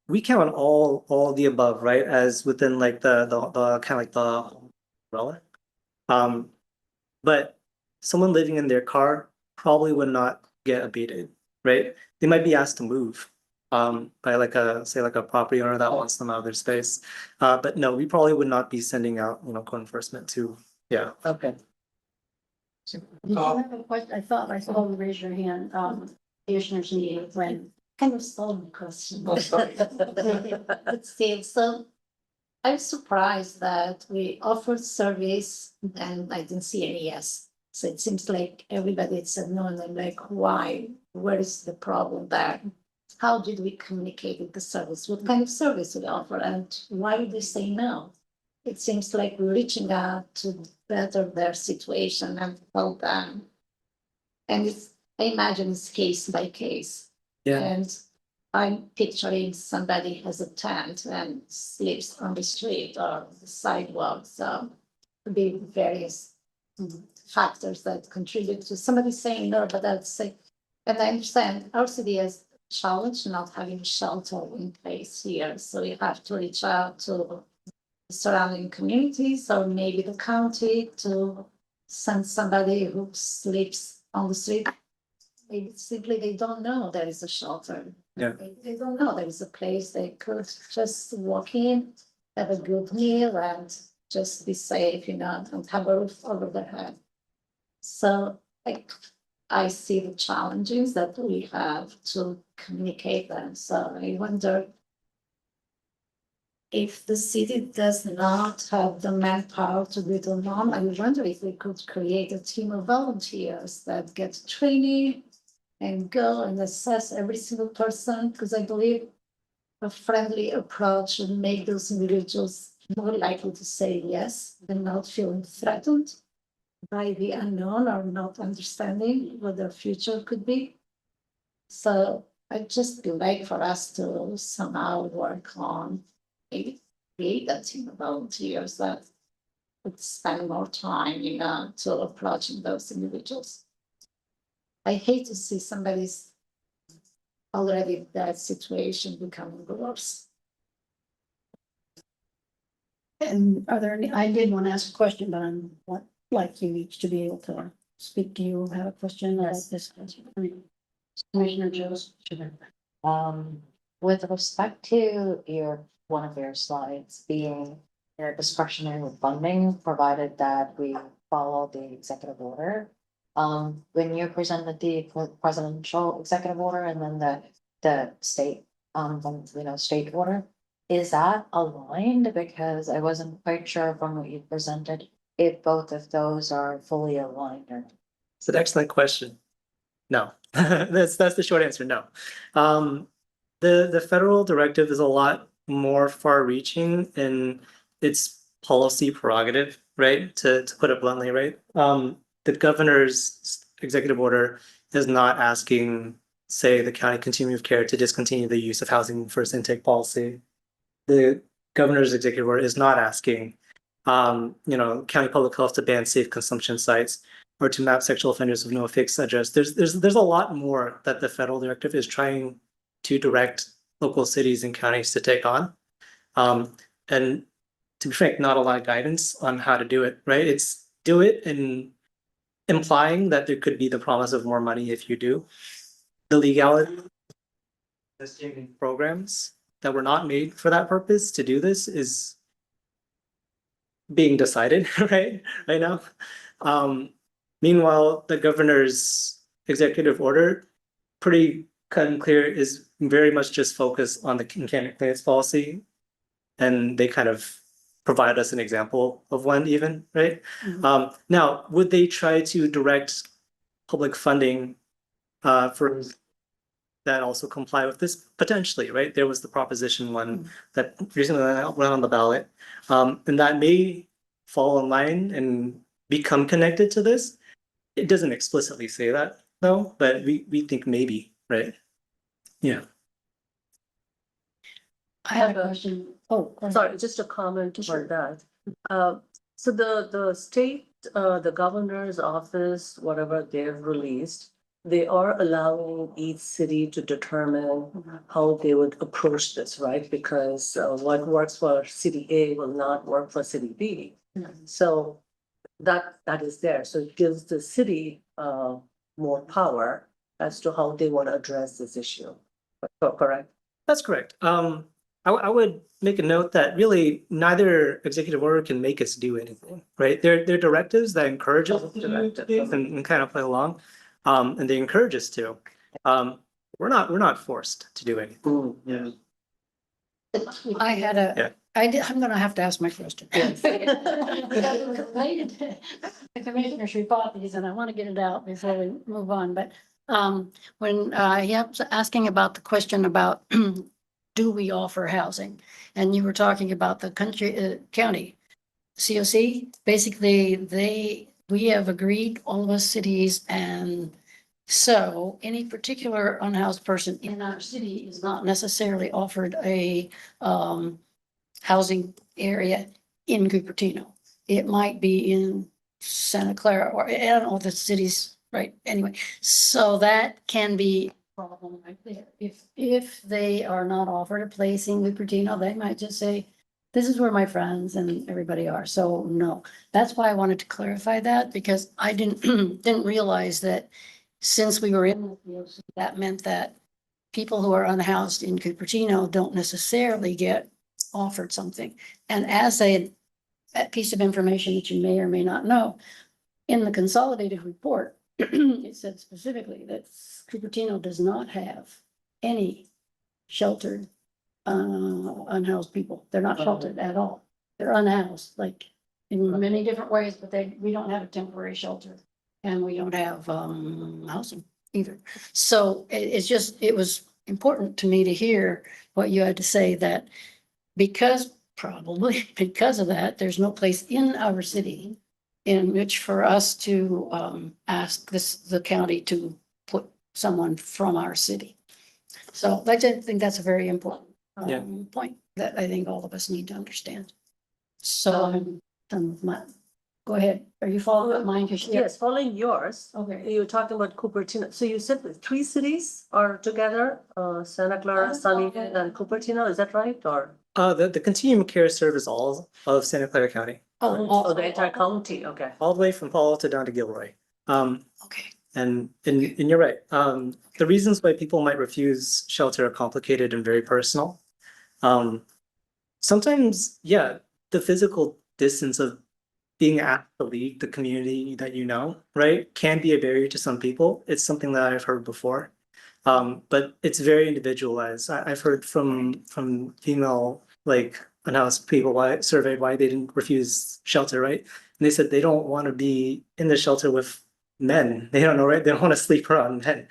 We count all the above, right? As within like the kind of like the umbrella. But someone living in their car probably would not get abated, right? They might be asked to move by like a property owner that wants them out of their space. But no, we probably would not be sending out, code enforcement to, yeah. Okay. Did you have a question? I thought I saw you raise your hand, Commissioner Sneed, when. Kind of stole my question. Oh, sorry. But still, so I'm surprised that we offered service and I didn't see any yes. So it seems like everybody said no, and I'm like, why? Where is the problem there? How did we communicate with the service? What kind of service we offer, and why would they say no? it seems like reaching out to better their situation and help them. And I imagine it's case by case. Yeah. And I'm picturing somebody has a tent and sleeps on the street or the sidewalk, so could be various factors that contribute to somebody saying no, but I'd say, and I understand our city has challenge not having shelter in place here, so you have to reach out to the surrounding communities or maybe the county to send somebody who sleeps on the street. Maybe simply they don't know there is a shelter. Yeah. They don't know there is a place they could just walk in, have a good meal and just be safe, and have a roof over their head. So I see the challenges that we have to communicate them. So I wonder if the city does not have the manpower to do it alone, I wonder if we could create a team of volunteers that get training and go and assess every single person, because I believe a friendly approach would make those individuals more likely to say yes and not feeling threatened by the unknown or not understanding what their future could be. So I'd just be like for us to somehow work on maybe create a team of volunteers that would spend more time, to approaching those individuals. I hate to see somebody's already in that situation becoming worse. And are there any, I did want to ask a question, but I'm like you each to be able to speak. Do you have a question about Yes. this? Commissioner Jones? With respect to one of your slides being your discretionary funding, provided that we follow the executive order. When you presented the presidential executive order and then the state, state order, is that aligned? Because I wasn't quite sure from what you presented if both of those are fully aligned or. It's an excellent question. No, that's the short answer, no. The federal directive is a lot more far-reaching in its policy prerogative, right? To put it bluntly, right? The governor's executive order is not asking, say, the county continuum of care to discontinue the use of housing first intake policy. The governor's executive order is not asking, county public health to ban safe consumption sites or to map sexual offenders with no fixed address. There's a lot more that the federal directive is trying to direct local cities and counties to take on. And to be frank, not a lot of guidance on how to do it, right? It's do it and implying that there could be the promise of more money if you do. The legality existing programs that were not made for that purpose to do this is being decided right now. Meanwhile, the governor's executive order, pretty cut and clear, is very much just focused on the mechanic clearance policy. And they kind of provide us an example of one even, right? Now, would they try to direct public funding for that also comply with this? Potentially, right? There was the proposition one that recently went on the ballot. And that may fall in line and become connected to this. It doesn't explicitly say that though, but we think maybe, right? Yeah. I have a question. Oh, go ahead. Sorry, just a comment on that. So the state, the governor's office, whatever they've released, they are allowing each city to determine how they would approach this, right? Because what works for city A will not work for city B. So that is there. So it gives the city more power as to how they want to address this issue. Correct? That's correct. I would make a note that really neither executive order can make us do anything, right? They're directives that encourage us to and kind of play along, and they encourage us to. We're not forced to do anything. Yeah. I had Yeah. I'm gonna have to ask my question. The commissioner should bought these and I want to get it out before we move on, but when he was asking about the question about do we offer housing? And you were talking about the county COC, basically, we have agreed, all of us cities, and so any particular unhoused person in our city is not necessarily offered a housing area in Cupertino. It might be in Santa Clara, or I don't know if the city's right, anyway. So that can be a problem right there. If they are not offered a place in Cupertino, they might just say, this is where my friends and everybody are. So no, that's why I wanted to clarify that, because I didn't, didn't realize that since we were in, the fields, that meant that people who are unhoused in Cupertino don't necessarily get offered something. And as a piece of information that you may or may not know, in the consolidated report, it said specifically that Cupertino does not have any sheltered unhoused people. They're not sheltered at all. They're unhoused, like in many different ways, but we don't have a temporary shelter. And we don't have housing either. So it was important to me to hear what you had to say, that probably because of that, there's no place in our city in which for us to ask the county to put someone from our city. So I just think that's a very important Yeah. point that I think all of us need to understand. So I'm done with my, go ahead. Are you following mine? Yes, following yours, Okay. you were talking about Cupertino. So you said the three cities are together, Santa Clara, Sunnyvale, and Cupertino, is that right, or? The continuum of care service all of Santa Clara County, Oh, the entire county, okay. all the way from Paul to down to Gilroy. Okay. And you're right. The reasons why people might refuse shelter are complicated and very personal. Sometimes, yeah, the physical distance of being asked to leave the community that you know, right, can be a barrier to some people. It's something that I've heard before. But it's very individualized. I've heard from female like unhoused people why surveyed why they didn't refuse shelter, right? And they said they don't want to be in the shelter with men. They don't know, right? They don't want to sleep around men.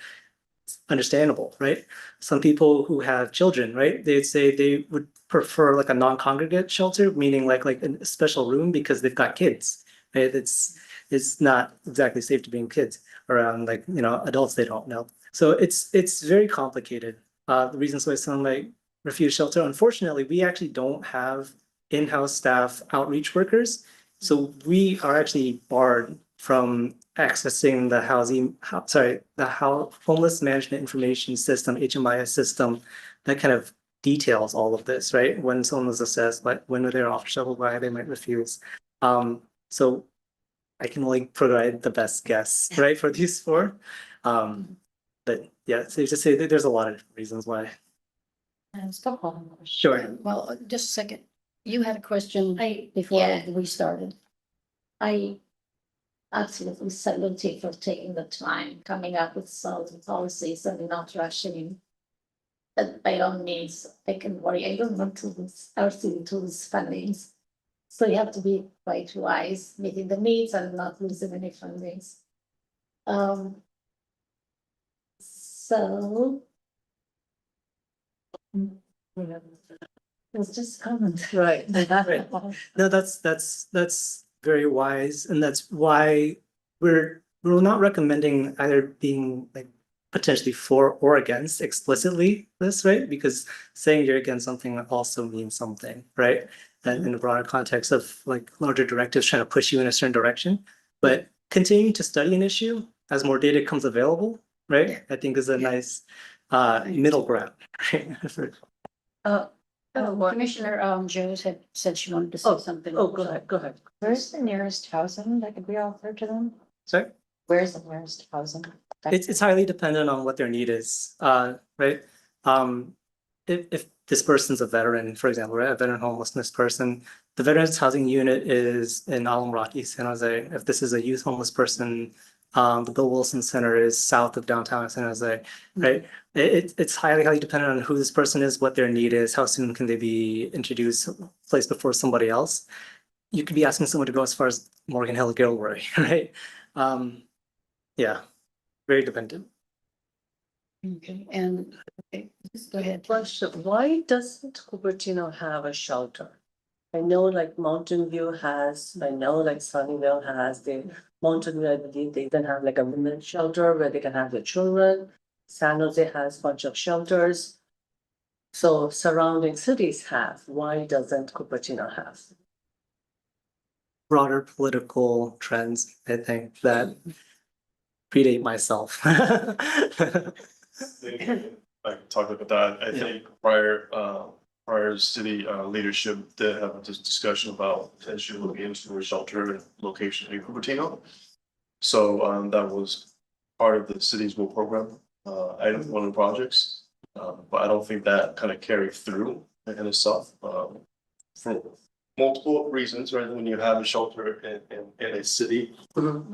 It's understandable, right? Some people who have children, right? They'd say they would prefer like a non-congregate shelter, meaning like a special room because they've got kids, right? It's not exactly safe to bring kids around, like, you know, adults they don't know. So it's very complicated. The reasons why some might refuse shelter, unfortunately, we actually don't have in-house staff outreach workers. So we are actually barred from accessing the homeless management information system, HMIS system, that kind of details all of this, right? When someone was assessed, but when they're off shovel, why they might refuse. So I can only provide the best guess, right, for these four. But yeah, so to say that there's a lot of reasons why. Sure. Well, just a second. You had a question before yeah. we started. I absolutely salute you for taking the time, coming up with solid policies and not rushing. But by all means, I can worry. I don't want to lose our city to lose fundings. So you have to be quite wise, meeting the needs and not losing any fundings. So. It's just comment. Right. No, that's very wise, and that's why we're not recommending either being like potentially for or against explicitly this, right? Because saying you're against something also means something, right? And in the broader context of like larger directives trying to push you in a certain direction, but continuing to study an issue as more data comes available, right? I think is a nice middle ground, right? Commissioner Jones had said she wanted to say something. Oh, go ahead. Where's the nearest housing that could be offered to them? Sorry? Where's the nearest housing? It's highly dependent on what their need is, right? If this person's a veteran, for example, right, a veteran homelessness person, the veterans housing unit is in Alum Rocky, San Jose. If this is a youth homeless person, the Bill Wilson Center is south of downtown San Jose, right? It's highly dependent on who this person is, what their need is, how soon can they be introduced, placed before somebody else. You could be asking someone to go as far as Morgan Hill, Gilroy, right? Yeah, very dependent. Okay, and okay, just go ahead. Question, why doesn't Cupertino have a shelter? I know like Mountain View has, I know like Sunnyvale has, Mountain View, I believe they even have like a women's shelter where they can have their children. San Jose has a bunch of shelters. So surrounding cities have, why doesn't Cupertino have? Broader political trends, I think, that predate myself. I can talk about that. I think prior city leadership did have this discussion about potentially looking into a shelter location in Cupertino. So that was part of the city's will program, item one of the projects. But I don't think that kind of carried through in itself, for multiple reasons, right? When you have a shelter in a city,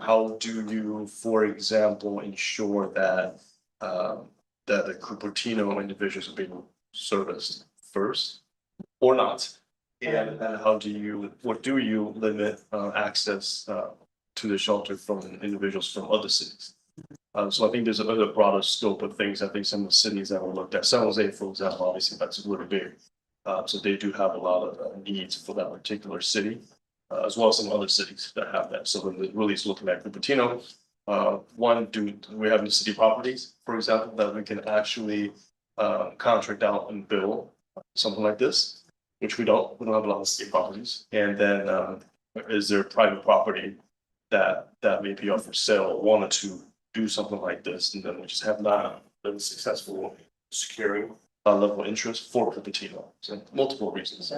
how do you, for example, ensure that that the Cupertino individuals are being serviced first or not? And how do you, what do you limit access to the shelter from individuals from other cities? So I think there's a broader scope of things. I think some of the cities that were looked at, San Jose, for example, obviously that's really big. So they do have a lot of needs for that particular city, as well as some other cities that have that. So when it really is looking at Cupertino, one, do we have any city properties, for example, that we can actually contract out and build something like this, which we don't have a lot of city properties. And then is there private property that may be up for sale or wanted to do something like this, and then we just have not been successful securing a level of interest for Cupertino. So multiple reasons.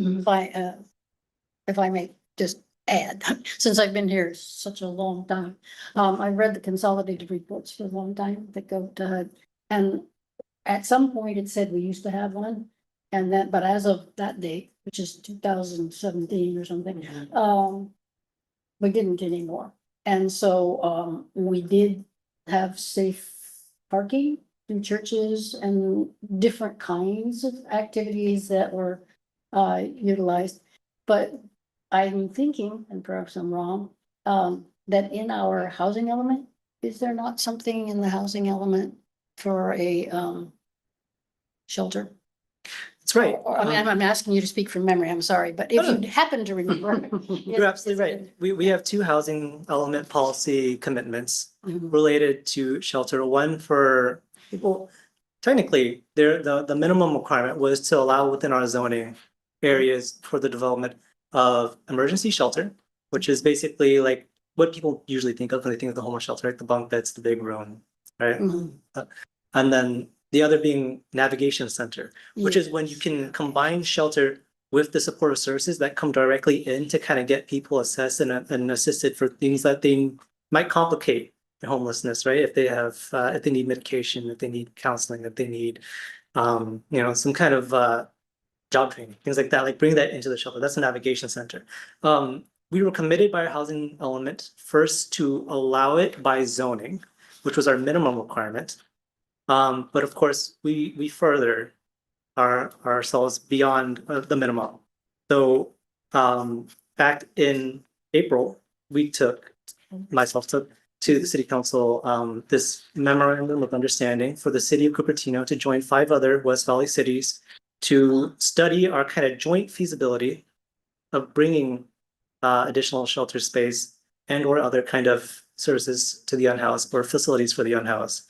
If I may just add, since I've been here such a long time, I read the consolidated reports for a long time that go to HUD. And at some point it said we used to have one, and then, but as of that date, which is 2017 or something, we didn't anymore. And so, we did have safe parking in churches and different kinds of activities that were utilized. But I'm thinking, and perhaps I'm wrong, that in our housing element, is there not something in the housing element for a shelter? That's right. Or, I mean, I'm asking you to speak from memory, I'm sorry, but if you happen to remember. You're absolutely right. We have two housing element policy commitments Mhm. related to shelter. One for people, technically, the minimum requirement was to allow within our zoning areas for the development of emergency shelter, which is basically like what people usually think of when they think of the homeless shelter, like the bunk beds, the big room, right? Mhm. And then the other being navigation center, which is when you can combine shelter with the supportive services that come directly in to kind of get people assessed and assisted for things that they might complicate their homelessness, right? If they have, if they need medication, if they need counseling, if they need, some kind of job training, things like that, like bring that into the shelter. That's a navigation center. We were committed by our housing element first to allow it by zoning, which was our minimum requirement. But of course, we further ourselves beyond the minimum. So back in April, myself took to the city council this memorandum of understanding for the city of Cupertino to join 5 other West Valley cities to study our kind of joint feasibility of bringing additional shelter space and or other kind of services to the unhoused or facilities for the unhoused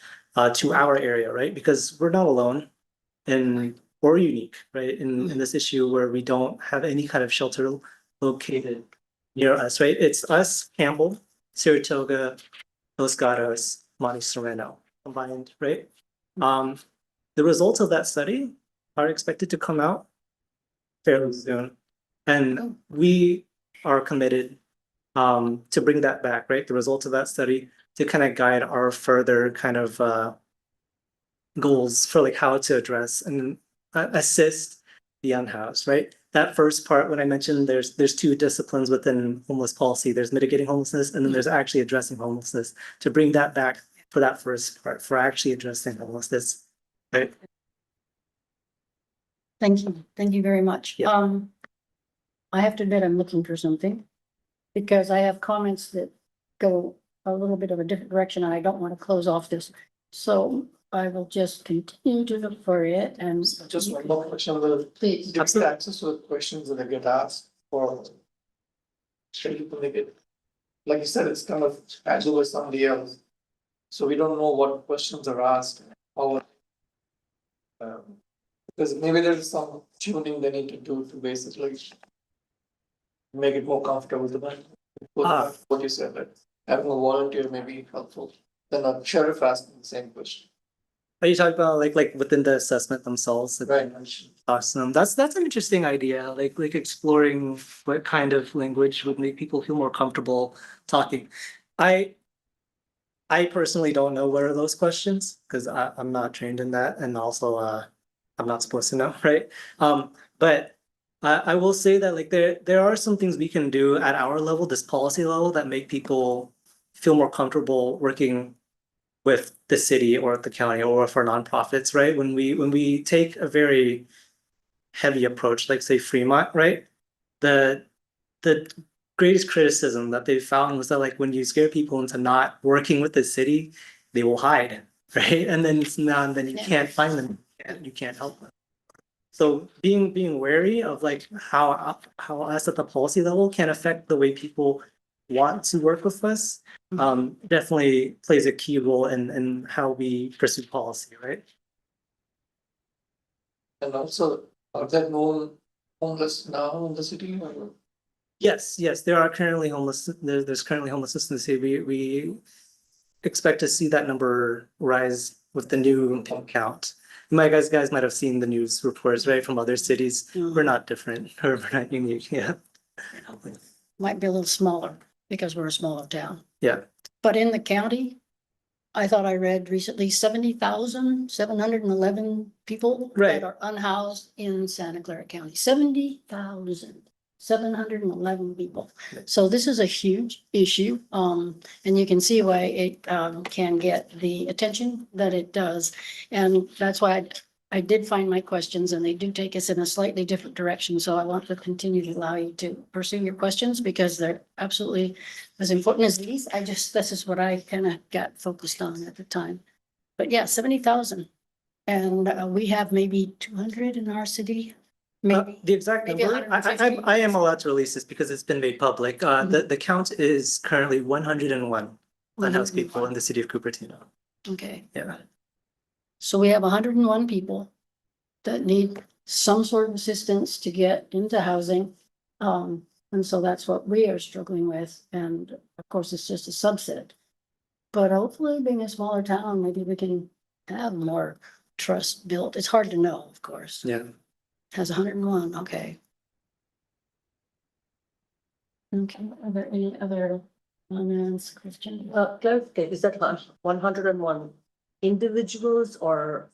to our area, right? Because we're not alone or unique, right? In this issue where we don't have any kind of shelter located near us, right? It's us, Campbell, Saratoga, Los Gatos, Monte Sereno combined, right? The results of that study are expected to come out fairly soon. And we are committed to bring that back, right? The results of that study to kind of guide our further kind of goals for like how to address and assist the unhoused, right? That first part, when I mentioned there's 2 disciplines within homeless policy, there's mitigating homelessness and then there's actually addressing homelessness. To bring that back for that first part, for actually addressing homelessness, right? Thank you very much. Yeah. I have to admit, I'm looking for something. Because I have comments that go a little bit of a different direction and I don't want to close off this. So, I will just continue to look for it and. Just one more question, the Please. direct access to the questions that I get asked for. Straight people make it, like you said, it's kind of as over somebody else. So we don't know what questions are asked or. Because maybe there's some tuning they need to do to basically. Make it more comfortable to them. What you said, that having a volunteer may be helpful, then a sheriff asking the same question. Are you talking about like within the assessment themselves? Right. Awesome. That's an interesting idea, like exploring what kind of language would make people feel more comfortable talking. I personally don't know what are those questions, because I'm not trained in that, and also I'm not supposed to know, right? But I will say that like there are some things we can do at our level, this policy level, that make people feel more comfortable working with the city or the county or for nonprofits, right? When we take a very heavy approach, like say Fremont, right? The greatest criticism that they found was that like when you scare people into not working with the city, they will hide, right? And then then you can't find them, you can't help them. So being wary of like how us at the policy level can affect the way people want to work with us, definitely plays a key role in how we pursue policy, right? And also, are there no homeless now in the city? Or- Yes, there are currently homeless, there's currently homelessness in the city. We expect to see that number rise with the new count. Guys might have seen the news reports, right, from other cities. We're not different, or we're not unique, yeah. Might be a little smaller because we're a smaller town. Yeah. But in the county, I thought I read recently 70,711 people Right. that are unhoused in Santa Clara County. 70,711 people. So this is a huge issue. And you can see why it can get the attention that it does. And that's why I did find my questions, and they do take us in a slightly different direction. So I want to continue to allow you to pursue your questions because they're absolutely as important as these. This is what I kind of got focused on at the time. But yeah, 70,000. And we have maybe 200 in our city. Maybe. The exact maybe number, 150. I am allowed to release this because it's been made public. The count is currently 101 unhoused people in the city of Cupertino. Okay. Yeah. So we have 101 people that need some sort of assistance to get into housing. And so that's what we are struggling with. And of course, it's just a subset. But hopefully, being a smaller town, maybe we can have more trust built. It's hard to know, of course. Yeah. Has 101, okay. Okay, are there any other comments, questions? Clarification, is that 101 individuals or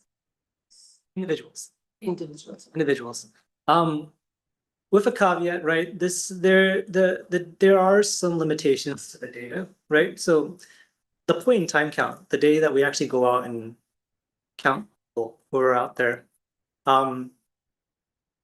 Individuals. individuals? With a caveat, right? There are some limitations to the data, right? So the point in time count, the day that we actually go out and count people who are out there,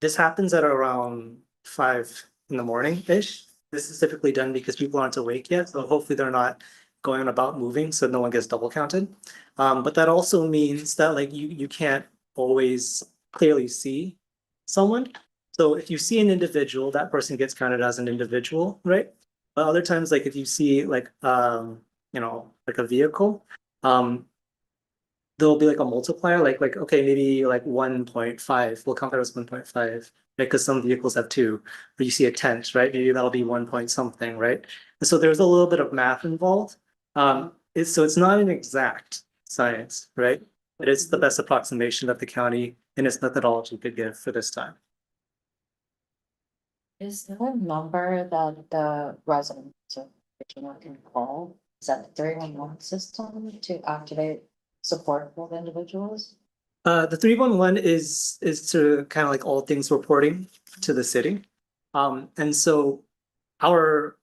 this happens at around 5 in the morning-ish. This is typically done because people aren't awake yet, so hopefully they're not going about moving, so no one gets double counted. But that also means that like you can't always clearly see someone. So if you see an individual, that person gets counted as an individual, right? But other times, like if you see like like a vehicle, there'll be like a multiplier, like okay, maybe like 1.5. We'll count that as 1.5, right? Because some vehicles have 2. Or you see a tent, right? Maybe that'll be 1 point something, right? And so there's a little bit of math involved. So it's not an exact science, right? But it's the best approximation that the county and its methodology could give for this time. Is there a number that the residents of Cupertino can call? Is that the 311 system to activate support for the individuals? The 311 is to kind of like all things reporting to the city. And so our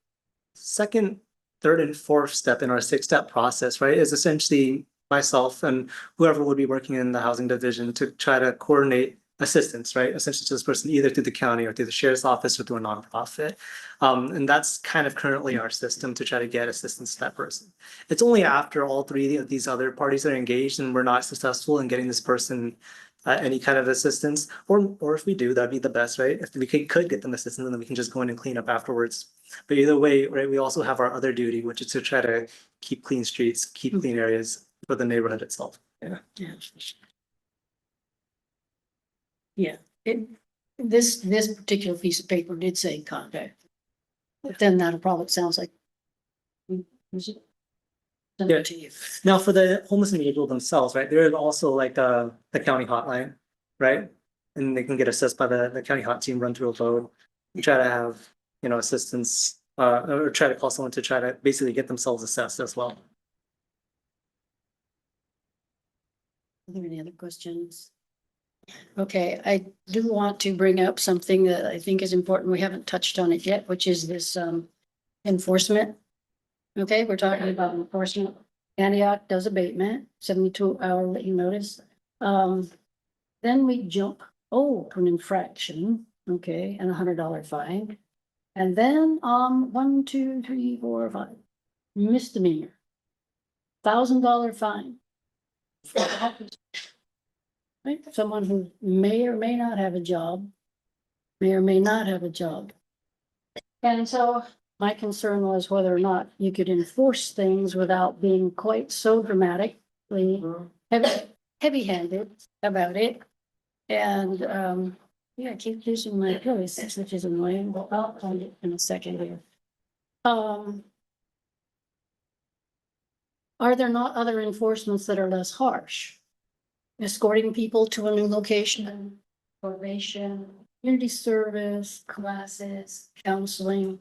second, third, and fourth step in our 6-step process, right, is essentially myself and whoever would be working in the housing division to try to coordinate assistance, right? Essentially to this person, either through the county or through the sheriff's office or through a nonprofit. And that's kind of currently our system to try to get assistance to that person. It's only after all three of these other parties are engaged and we're not successful in getting this person any kind of assistance, or if we do, that'd be the best, right? If we could get them assistance, then we can just go in and clean up afterwards. But either way, right, we also have our other duty, which is to try to keep clean streets, keep clean areas for the neighborhood itself. Yeah. Yeah. Yeah, this particular piece of paper did say contact. But then that'll probably, sounds like. Is it? Send it Yeah. to you. Now, for the homeless individual themselves, right, there is also like the county hotline, right? And they can get assessed by the county hot team, run through a vote. We try to have, assistance, or try to call someone to try to basically get themselves assessed as well. Are there any other questions? Okay, I do want to bring up something that I think is important. We haven't touched on it yet, which is this enforcement. Okay, we're talking about enforcement. Antioch does abatement, 72-hour written notice. Then we jump to an infraction, okay, and $100 fine. And then 1, 2, 3, 4, 5 misdemeanor, $1,000 fine. Right, someone who may or may not have a job, may or may not have a job. And so my concern was whether or not you could enforce things without being quite so dramatically heavy-handed about it. And yeah, I keep losing my place, which is annoying, but I'll find it in a second here. Are there not other enforcements that are less harsh? Escorting people to a new location, probation, community service, classes, counseling,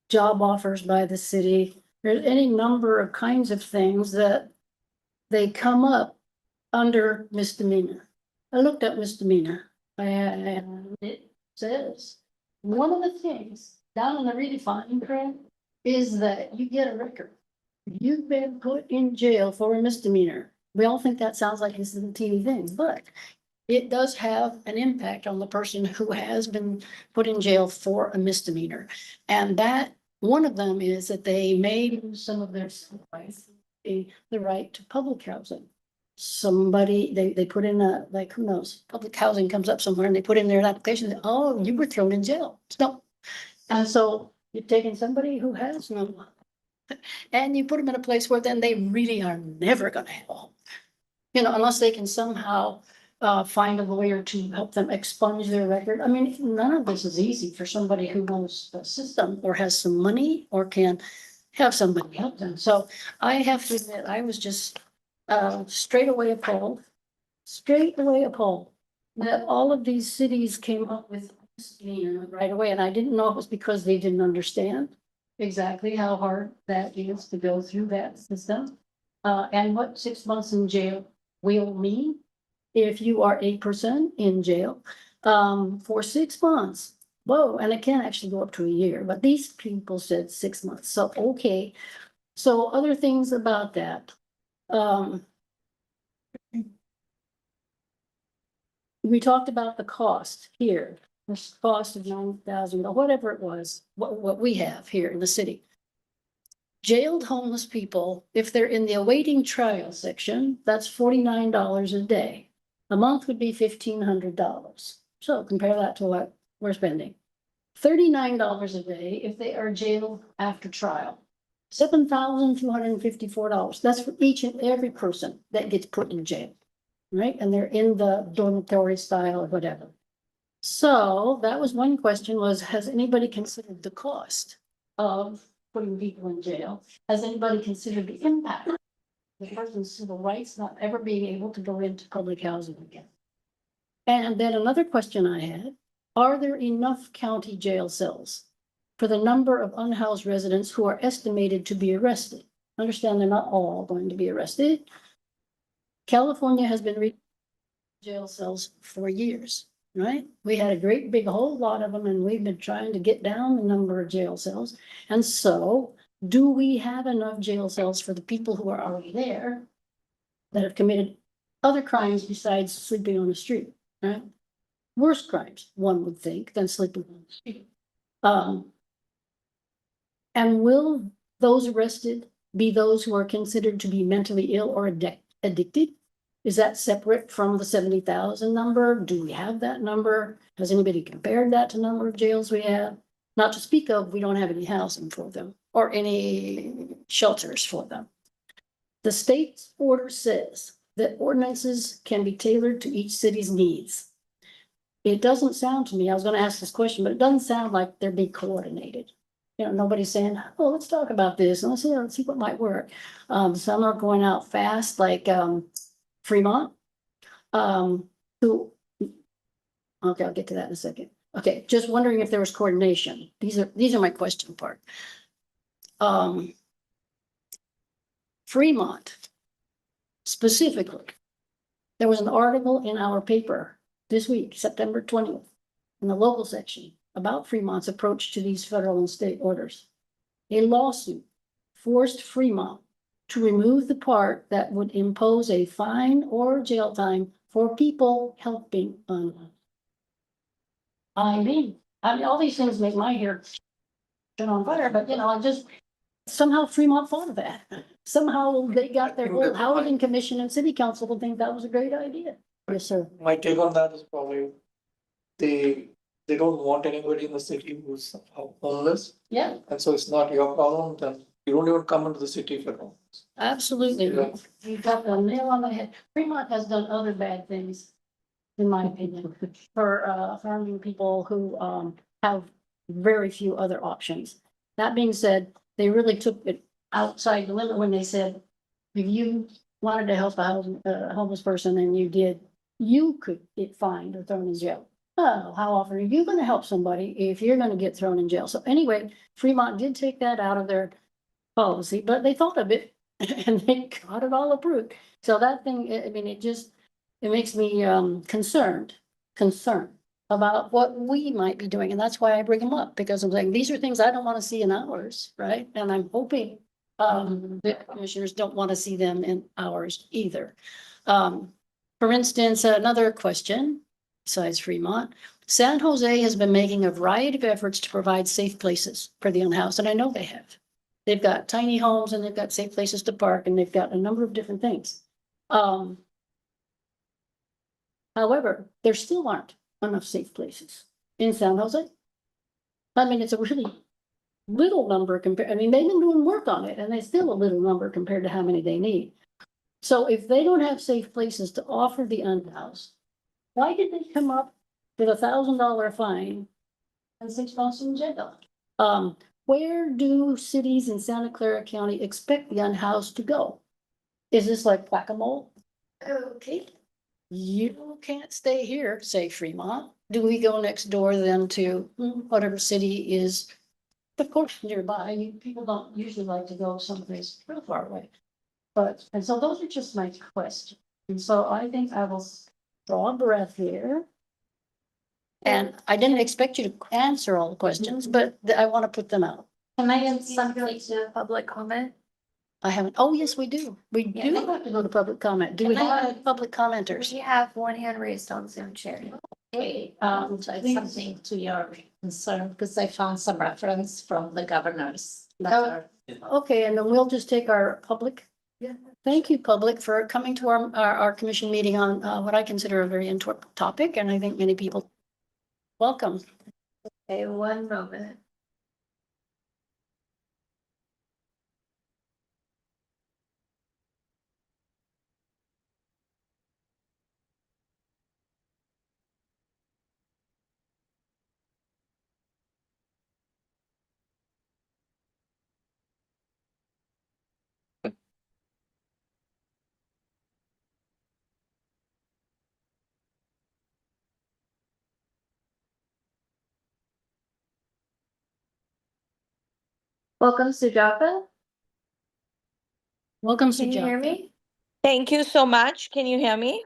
job offers by the city. There's any number of kinds of things that they come up under misdemeanor. I looked up misdemeanor and it says, one of the things down in the redefined crime is that you get a record. You've been put in jail for a misdemeanor. We all think that sounds like this is a TV thing, but it does have an impact on the person who has been put in jail for a misdemeanor. And that, one of them is that they may lose some of their rights, the right to public housing. Somebody, they put in like, who knows, public housing comes up somewhere and they put in their application, oh, you were thrown in jail. No. And so you're taking somebody who has no, and you put them in a place where then they really are never gonna have a home. Unless they can somehow find a lawyer to help them expunge their record. I mean, none of this is easy for somebody who knows the system or has some money or can have somebody help them. So I have to admit, I was just straight away appalled that all of these cities came up with misdemeanor right away. And I didn't know it was because they didn't understand exactly how hard that is to go through that system. And what 6 months in jail will mean if you are a person in jail for 6 months. Whoa, and it can actually go up to a year, but these people said 6 months. So, okay. So other things about that. We talked about the cost here, this cost of $9,000 or whatever it was, what we have here in the city. Jailed homeless people, if they're in the awaiting trial section, that's $49 a day. A month would be $1,500. So compare that to what we're spending. $39 a day if they are jailed after trial. $7,254. That's for each and every person that gets put in jail, right? And they're in the dormitory style or whatever. So that was one question, was, has anybody considered the cost of putting people in jail? Has anybody considered the impact of the person's civil rights not ever being able to go into public housing again? And then another question I had, are there enough county jail cells for the number of unhoused residents who are estimated to be arrested? Understand they're not all going to be arrested. California has been jail cells for years, right? We had a great big whole lot of them, and we've been trying to get down the number of jail cells. And so, do we have enough jail cells for the people who are already there that have committed other crimes besides sleeping on the street, right? worse crimes, one would think, than sleeping on the street. And will those arrested be those who are considered to be mentally ill or addicted? Is that separate from the 70,000 number? Do we have that number? Has anybody compared that to number of jails we have? Not to speak of, we don't have any housing for them or any shelters for them. The state's order says that ordinances can be tailored to each city's needs. It doesn't sound to me, I was gonna ask this question, but it doesn't sound like they're being coordinated. You know, nobody's saying, oh, let's talk about this, and let's see what might work. Some are going out fast, like, Fremont. Who, okay, I'll get to that in a second. Okay, just wondering if there was coordination. These are my question part. Fremont, specifically, there was an article in our paper this week, September 20th, in the local section about Fremont's approach to these federal and state orders. A lawsuit forced Fremont to remove the part that would impose a fine or jail time for people helping on. I mean, all these things make my hair turn on fire, but I just, somehow Fremont thought of that. Somehow they got their whole housing commission and city council to think that was a great idea. Yes, sir. My take on that is probably they don't want anybody in the city who's homeless. Yeah, And so it's not your problem, then you don't even come into the city if you're homeless. absolutely. Yeah. You got the nail on the head. Fremont has done other bad things, in my opinion, for harming people who have very few other options. That being said, they really took it outside the limit when they said, if you wanted to help a homeless person and you did, you could get fined or thrown in jail. Oh, how often are you gonna help somebody if you're gonna get thrown in jail? So anyway, Fremont did take that out of their policy, but they thought of it and they got it all approved. So that thing, I mean, it makes me concerned about what we might be doing. And that's why I bring them up, because I'm saying, these are things I don't want to see in ours, right? And I'm hoping the commissioners don't want to see them in ours either. For instance, another question, besides Fremont, San Jose has been making a variety of efforts to provide safe places for the unhoused, and I know they have. They've got tiny homes and they've got safe places to park and they've got a number of different things. However, there still aren't enough safe places in San Jose. I mean, it's a really little number compared, I mean, they've been doing work on it and it's still a little number compared to how many they need. So if they don't have safe places to offer the unhoused, why did they come up with $1,000 fine and 6 months in jail? Where do cities in Santa Clara County expect the unhoused to go? Is this like whack-a-mole? Okay, you can't stay here, say Fremont. Do we go next door then to whatever city is, of course, nearby? People don't usually like to go someplace real far away. And so those are just my questions. And so I think I will draw a breath here. And I didn't expect you to answer all the questions, but I want to put them out. Can I get something to public comment? I haven't, oh, yes, we do. We do have to go to public comment. Do we have public commenters? We have one hand raised on Zoom chair. Okay, I think something to your concern, because I found some reference from the governor's letter. okay, and then we'll just take our public. Yeah. Thank you, public, for coming to our commission meeting on what I consider a very important topic, and I think many people welcome. Okay, one moment. Welcome, Sujata. Welcome, Can you hear Sujata. me? Thank you so much. Can you hear me?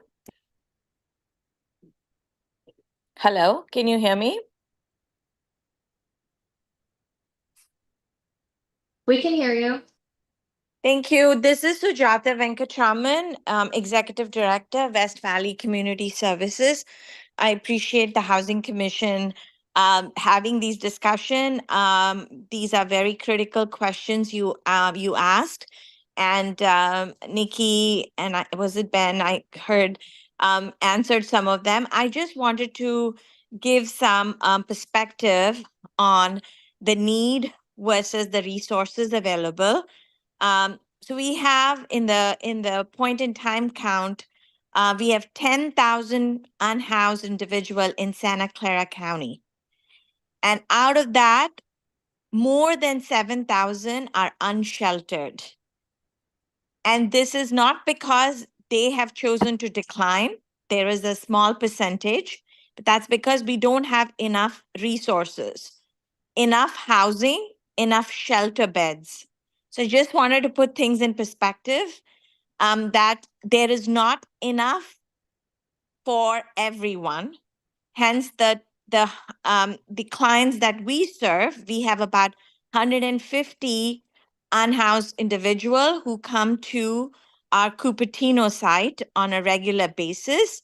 Hello, can you hear me? We can hear you. Thank you. This is Sujata Venkatraman, Executive Director, West Valley Community Services. I appreciate the Housing Commission having these discussion. These are very critical questions you asked. And Nikki and was it Ben? I heard answered some of them. I just wanted to give some perspective on the need versus the resources available. So we have in the point in time count, we have 10,000 unhoused individual in Santa Clara County. And out of that, more than 7,000 are unsheltered. And this is not because they have chosen to decline. There is a small percentage, but that's because we don't have enough resources, enough housing, enough shelter beds. So I just wanted to put things in perspective, that there is not enough for everyone. Hence, the clients that we serve, we have about 150 unhoused individual who come to our Cupertino site on a regular basis,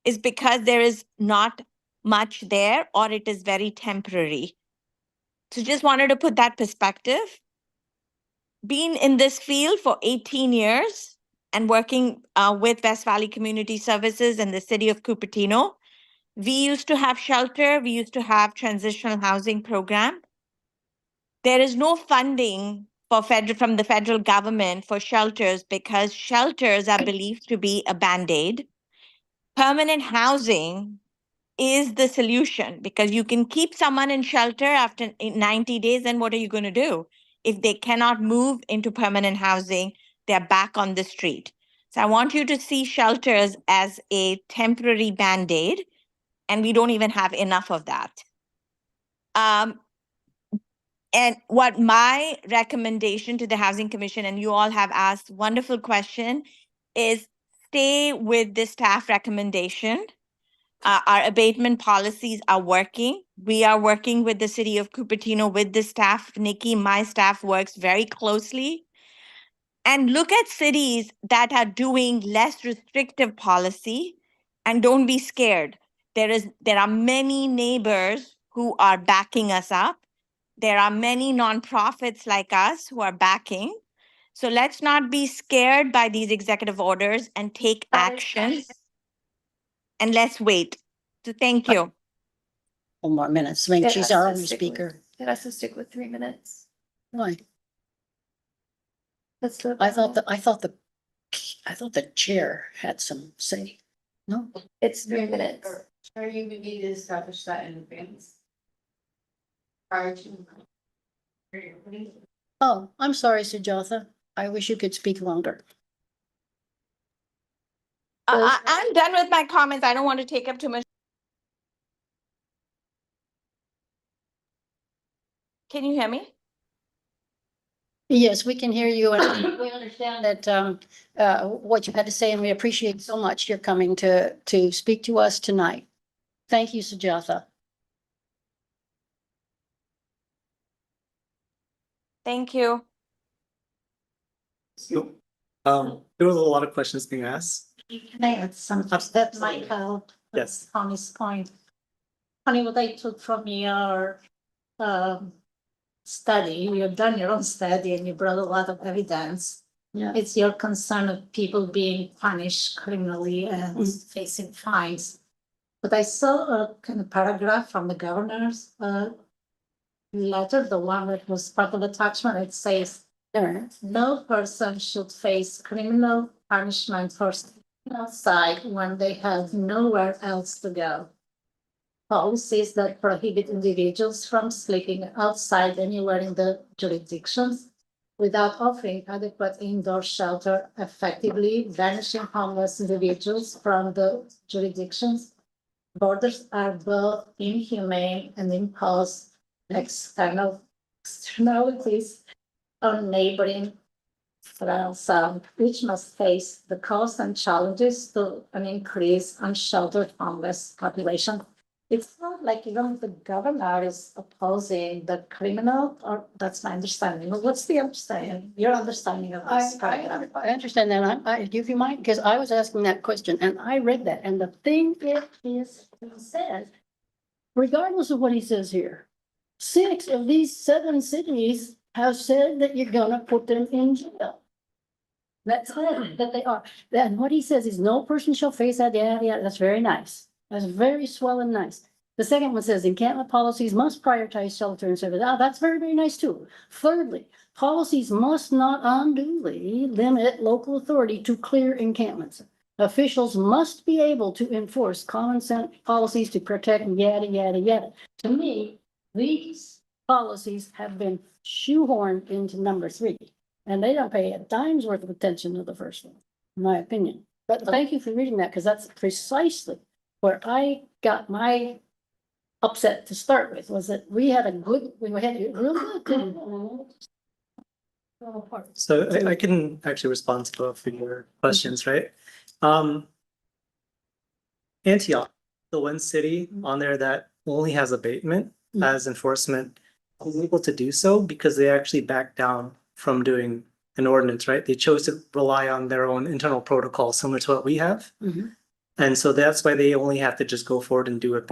is because there is not much there or it is very temporary. So just wanted to put that perspective. Being in this field for 18 years and working with West Valley Community Services and the city of Cupertino, we used to have shelter, we used to have transitional housing program. There is no funding from the federal government for shelters because shelters are believed to be a Band-Aid. Permanent housing is the solution because you can keep someone in shelter after 90 days, then what are you going to do? If they cannot move into permanent housing, they're back on the street. So I want you to see shelters as a temporary Band-Aid, and we don't even have enough of that. And what my recommendation to the Housing Commission, and you all have asked wonderful question, is stay with the staff recommendation. Our abatement policies are working. We are working with the city of Cupertino with the staff. Nikki, my staff works very closely. And look at cities that are doing less restrictive policy and don't be scared. There are many neighbors who are backing us up. There are many nonprofits like us who are backing. So let's not be scared by these executive orders and take action. And let's wait. So thank you. One more minute. I mean, It she's has our to only stick speaker. It has to stick with 3 minutes. Why? That's the. I thought the chair had some say. No? It's 3 minutes. Or you would need to establish that in advance. Prior to. Oh, I'm sorry, Sujatha. I wish you could speak longer. I'm done with my comments. I don't want to take up too much. Can you hear me? Yes, we can hear you and we understand that what you had to say, and we appreciate so much your coming to speak to us tonight. Thank you, Sujatha. Thank you. So, there was a lot of questions being asked. Can I add something that might help? Yes. Connie's point. Connie, what I took from your study, you've done your own study and you brought a lot of evidence. Yeah. It's your concern of people being punished criminally and facing fines. But I saw a kind of paragraph from the governor's letter, the one that was part of the attachment. It says, no person should face criminal punishment for staying outside when they have nowhere else to go. Policies that prohibit individuals from sleeping outside anywhere in the jurisdictions without offering adequate indoor shelter, effectively banishing homeless individuals from the jurisdictions. Borders are both inhumane and impose externalities on neighboring France, which must face the costs and challenges to an increased unsheltered homeless population. It's not like even the governor is opposing the criminal, or that's my understanding. What's the understanding, your understanding of this? I understand that. If you mind, because I was asking that question and I read that, and the thing it is, he says, regardless of what he says here, 6 of these 7 cities have said that you're gonna put them in jail. That's it, that they are. And what he says is no person shall face that, yeah, that's very nice. That's very swell and nice. The second one says encampment policies must prioritize shelter and service. Ah, that's very, very nice too. Thirdly, policies must not unduly limit local authority to clear encampments. Officials must be able to enforce common sense policies to protect yada, yada, yada. To me, these policies have been shoehorned into number 3. And they don't pay a dime's worth of attention to the first one, in my opinion. But thank you for reading that, because that's precisely where I got my upset to start with, was that we had a real good. So I can actually respond to both of your questions, right? Um, Antioch, the one city on there that only has abatement as enforcement, is able to do so because they actually backed down from doing an ordinance, right? They chose to rely on their own internal protocol, similar to what we have. Mhm. And so that's why they only have to just go forward and do it.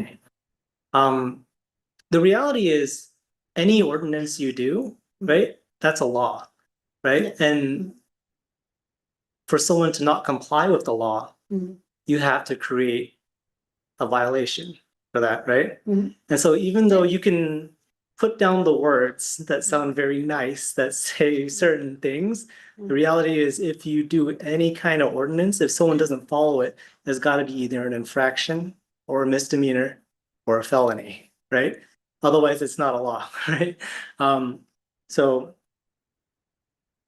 The reality is any ordinance you do, right? That's a law, right? And for someone to not comply with the law, Mhm. you have to create a violation for that, right? Mhm. And so even though you can put down the words that sound very nice, that say certain things, the reality is if you do any kind of ordinance, if someone doesn't follow it, there's got to be either an infraction or a misdemeanor or a felony, right? Otherwise, it's not a law, right? So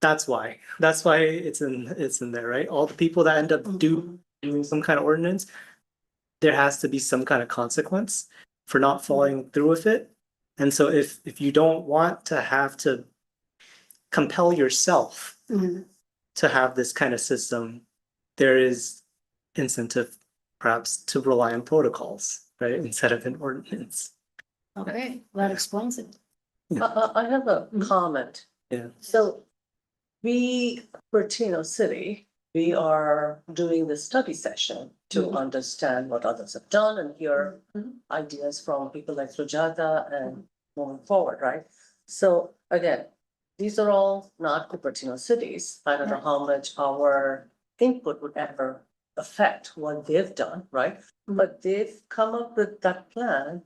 that's why it's in there, right? All the people that end up doing some kind of ordinance, there has to be some kind of consequence for not following through with it. And so if you don't want to have to compel yourself Mhm. to have this kind of system, there is incentive perhaps to rely on protocols, right? Instead of an ordinance. Okay, that explains it. I have a comment. Yeah. So we, Cupertino City, we are doing this study session to understand what others have done and hear ideas from people like Sujata and moving forward, right? So again, these are all not Cupertino cities. I don't know how much our input would ever affect what they've done, right? But they've come up with that plan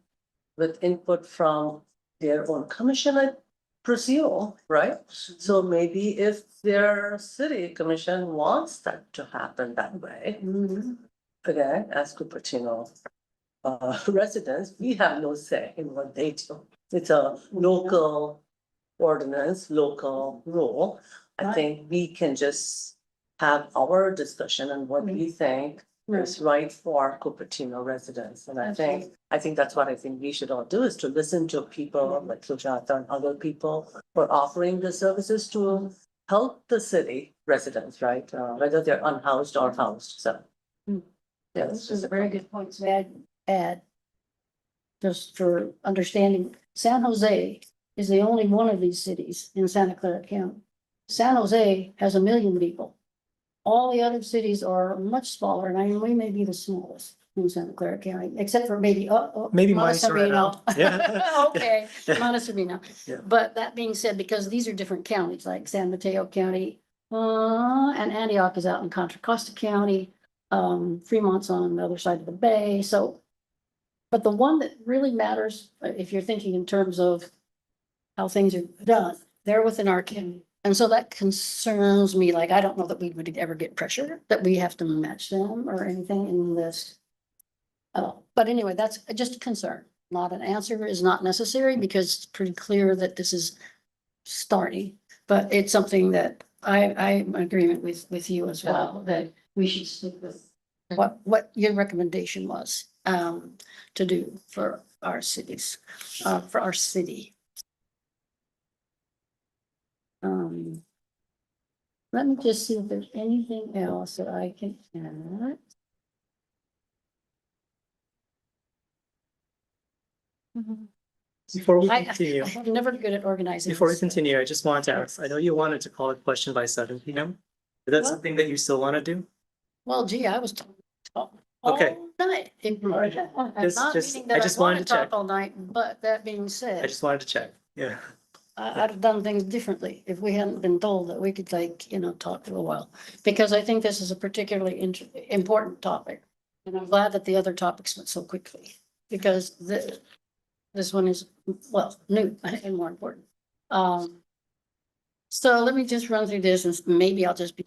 with input from their own commission, I presume, right? So maybe if their city commission wants that to happen that way, again, as Cupertino residents, we have no say in what they do. It's a local ordinance, local rule. I think we can just have our discussion on what we think is right for Cupertino residents. And I think that's what I think we should all do, is to listen to people like Sujata and other people who are offering the services to help the city residents, right? Whether they're unhoused or housed, so. Yeah, This is a very good point to add. Just for understanding, San Jose is the only one of these cities in Santa Clara County. San Jose has 1 million people. All the other cities are much smaller, and I mean, we may be the smallest in Santa Clara County, except for maybe, Maybe Montserrat. Montserrat. Yeah. Okay, Montserrat. Yeah. But that being said, because these are different counties, like San Mateo County, and Antioch is out in Contra Costa County, Fremont's on the other side of the bay, so. But the one that really matters, if you're thinking in terms of how things are done, they're within our county. And so that concerns me, like, I don't know that we would ever get pressure, that we have to match them or anything in this. But anyway, that's just a concern, not an answer is not necessary, because it's pretty clear that this is starting. But it's something that I'm in agreement with you as well, that we should stick with what your recommendation was, to do for our cities, for our city. Let me just see if there's anything else that I can add. Before we I continue, I'm never good at organizing. before we this. continue, I just wanted to ask, I know you wanted to call a question by 7 p.m. Is that What? something that you still want to do? Well, gee, I was talking Okay. all night. I'm Just- not just- meaning I that just I want wanted to to talk check. all night, but that being I said, just wanted to check. Yeah. I'd have done things differently if we hadn't been told that we could like, talk for a while. Because I think this is a particularly important topic. And I'm glad that the other topics went so quickly, because this one is, well, new and more important. So let me just run through this and maybe I'll just be,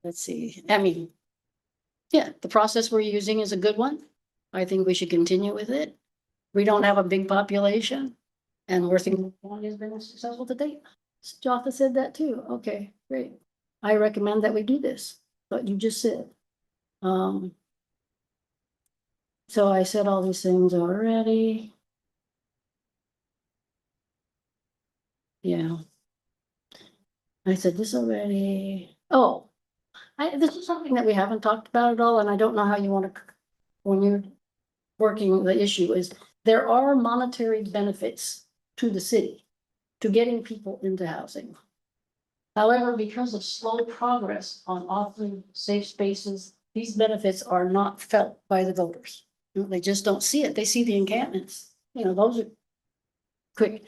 let's see, I mean, yeah, the process we're using is a good one. I think we should continue with it. We don't have a big population and we're thinking the county has been successful to date. Jaffa said that too. Okay, great. I recommend that we do this, what you just said. So I said all these things already. Yeah. I said this already. Oh, this is something that we haven't talked about at all, and I don't know how you want to, when you're working the issue is, there are monetary benefits to the city, to getting people into housing. However, because of slow progress on offering safe spaces, these benefits are not felt by the voters. They just don't see it. They see the encampments, those are quick.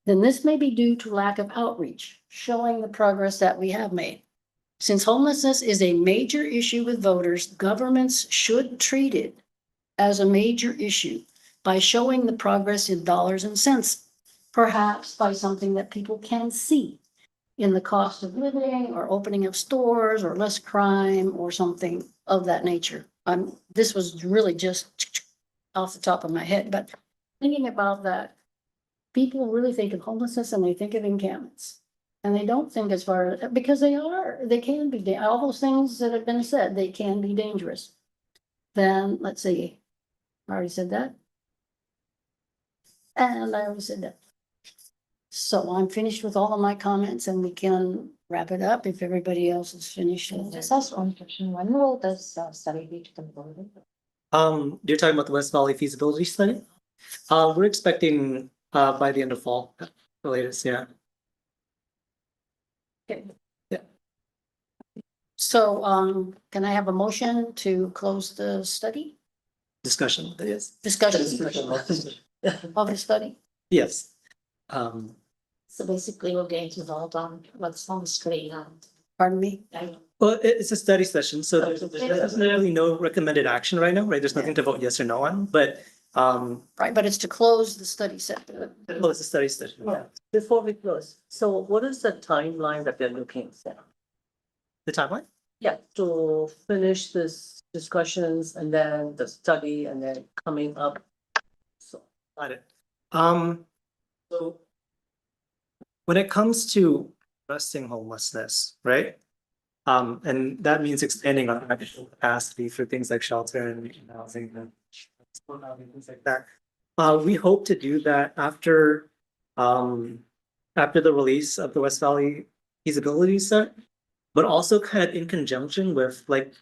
Then this may be due to lack of outreach, showing the progress that we have made. Since homelessness is a major issue with voters, governments should treat it as a major issue by showing the progress in dollars and cents, perhaps by something that people can see in the cost of living or opening of stores or less crime or something of that nature. This was really just off the top of my head, but thinking about that, people really think of homelessness and they think of encampments. And they don't think as far, because they can be, all those things that have been said, they can be dangerous. Then, let's see, I already said that. And I already said that. So I'm finished with all of my comments and we can wrap it up if everybody else is finished. Just ask one question, when will this study be completed? You're talking about the West Valley feasibility study? We're expecting by the end of fall, the latest, yeah. So, can I have a motion to close the study? Discussion, that is. Discussion of the study? Yes. So basically, we're going to vote on what's on the screen and. Pardon me? Well, it's a study session, so there's necessarily no recommended action right now, right? There's nothing to vote yes or no on, but Right, but it's to close the study session. well, it's a study session. Yeah. Before we close, so what is the timeline that they're looking for? The timeline? Yeah, to finish this discussions and then the study and then coming up. So, Got it. So when it comes to addressing homelessness, right? And that means expanding our actual capacity for things like shelter and housing and things like that. We hope to do that after the release of the West Valley feasibility set, but also kind of in conjunction with the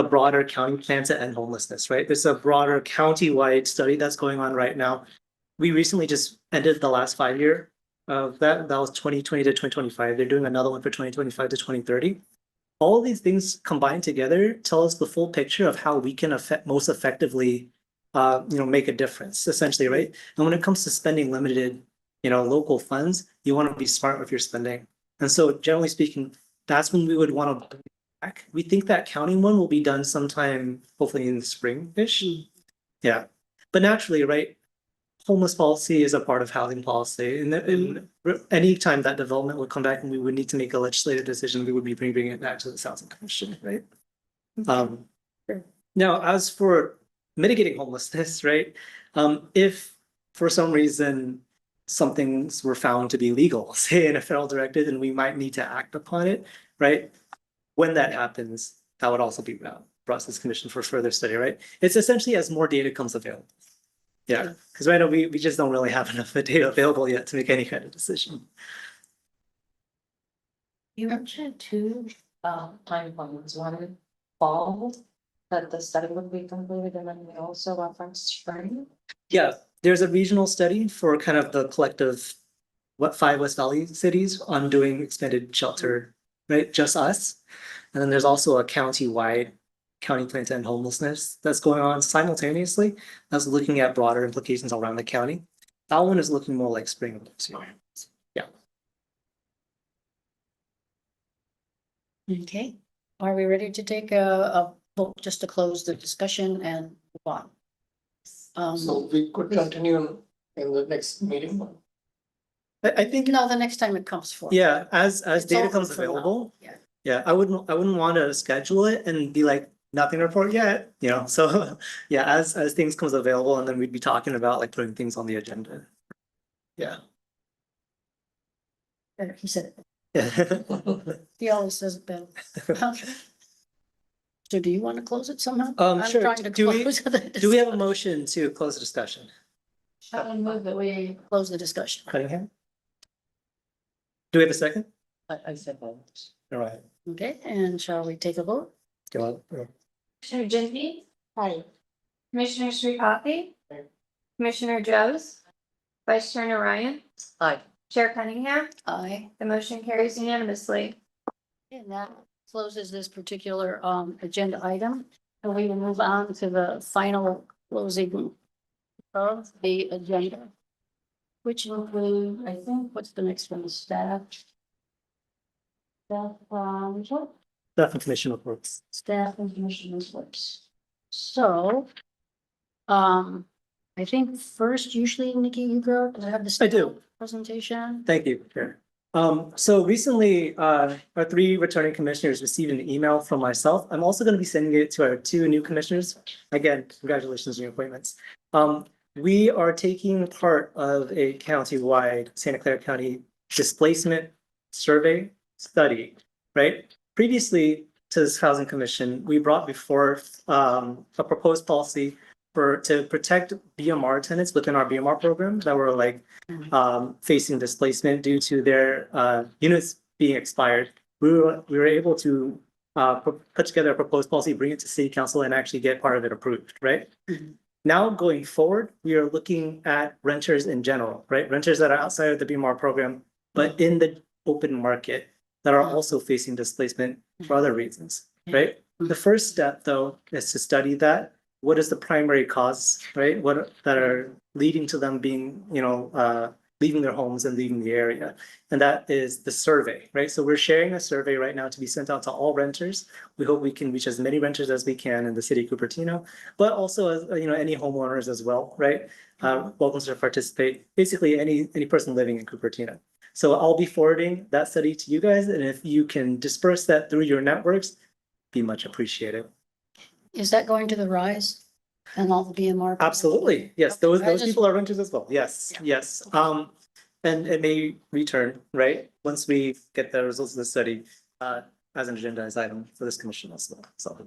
broader county plan to end homelessness, right? There's a broader county-wide study that's going on right now. We recently just ended the last 5-year of that. That was 2020 to 2025. They're doing another one for 2025 to 2030. All of these things combined together tell us the full picture of how we can most effectively make a difference, essentially, right? And when it comes to spending limited, local funds, you want to be smart with your spending. And so generally speaking, that's when we would want to back. We think that county one will be done sometime, hopefully in the spring-ish. Yeah. But naturally, right? Homeless policy is a part of housing policy. And any time that development would come back and we would need to make a legislative decision, we would be bringing it back to the Housing Commission, right? Now, as for mitigating homelessness, right? If for some reason some things were found to be legal, say in a federal directive, then we might need to act upon it, right? When that happens, that would also be brought to this commission for further study, right? It's essentially as more data comes available. Yeah, because right now we just don't really have enough data available yet to make any kind of decision. You mentioned two timelines, one fall that the study would be completed and then we also referenced spring. Yeah, there's a regional study for kind of the collective, what, 5 West Valley cities on doing expanded shelter, right? Just us. And then there's also a county-wide county plan to end homelessness that's going on simultaneously. That's looking at broader implications around the county. That one is looking more like spring of this year. Yeah. Okay, are we ready to take a vote just to close the discussion and move on? So we could continue in the next meeting. I think, No, the next time it comes forth. yeah, as It's data open comes for now. available, Yeah. yeah, I wouldn't want to schedule it and be like, nothing to report yet, you know, so yeah, as things comes available, and then we'd be talking about like putting things on the agenda. Yeah. He said it. Yeah. He always says it better. Okay. So do you want to close it somehow? I'm Sure. trying to Do we- close the Do we have a discussion. motion to close the discussion? I would move that we close the discussion. Cunningham? Do we have a second? I said that. All right. Okay, and shall we take a vote? Go on. Commissioner Jinping, Aye. Commissioner Sripathi, Commissioner Joes, Vice Chair Ryan, Aye. Chair Cunningham, Aye. the motion carries unanimously. And that closes this particular agenda item. And we will move on to the final closing of the agenda. Which include, I think, what's the next one, staff? Staff, what? Staff and commission reports. Staff and commission reports. So, I think first, usually, Nikki, you go, because I have the I do. staff presentation. Thank you, Chair. So recently, our 3 returning commissioners received an email from myself. I'm also going to be sending it to our 2 new commissioners. Again, congratulations on your appointments. We are taking part of a county-wide Santa Clara County displacement survey study, right? Previously to this housing commission, we brought before a proposed policy to protect BMR tenants within our BMR program that were like facing displacement due to their units being expired. We were able to put together a proposed policy, bring it to city council, and actually get part of it approved, right? Mhm. Now going forward, we are looking at renters in general, right? Renters that are outside of the BMR program, but in the open market that are also facing displacement for other reasons, right? The first step, though, is to study that. What is the primary cause, right? What that are leading to them being, leaving their homes and leaving the area. And that is the survey, right? So we're sharing a survey right now to be sent out to all renters. We hope we can reach as many renters as we can in the city of Cupertino, but also as any homeowners as well, right? Welcome to participate. Basically, any person living in Cupertino. So I'll be forwarding that study to you guys, and if you can disperse that through your networks, be much appreciated. Is that going to the Rise and all the BMR? Absolutely, yes, those I just- people are renters as well, yes, yes. And it may return, right, once we get the results of the study, as an agendized item for this commission as well, so.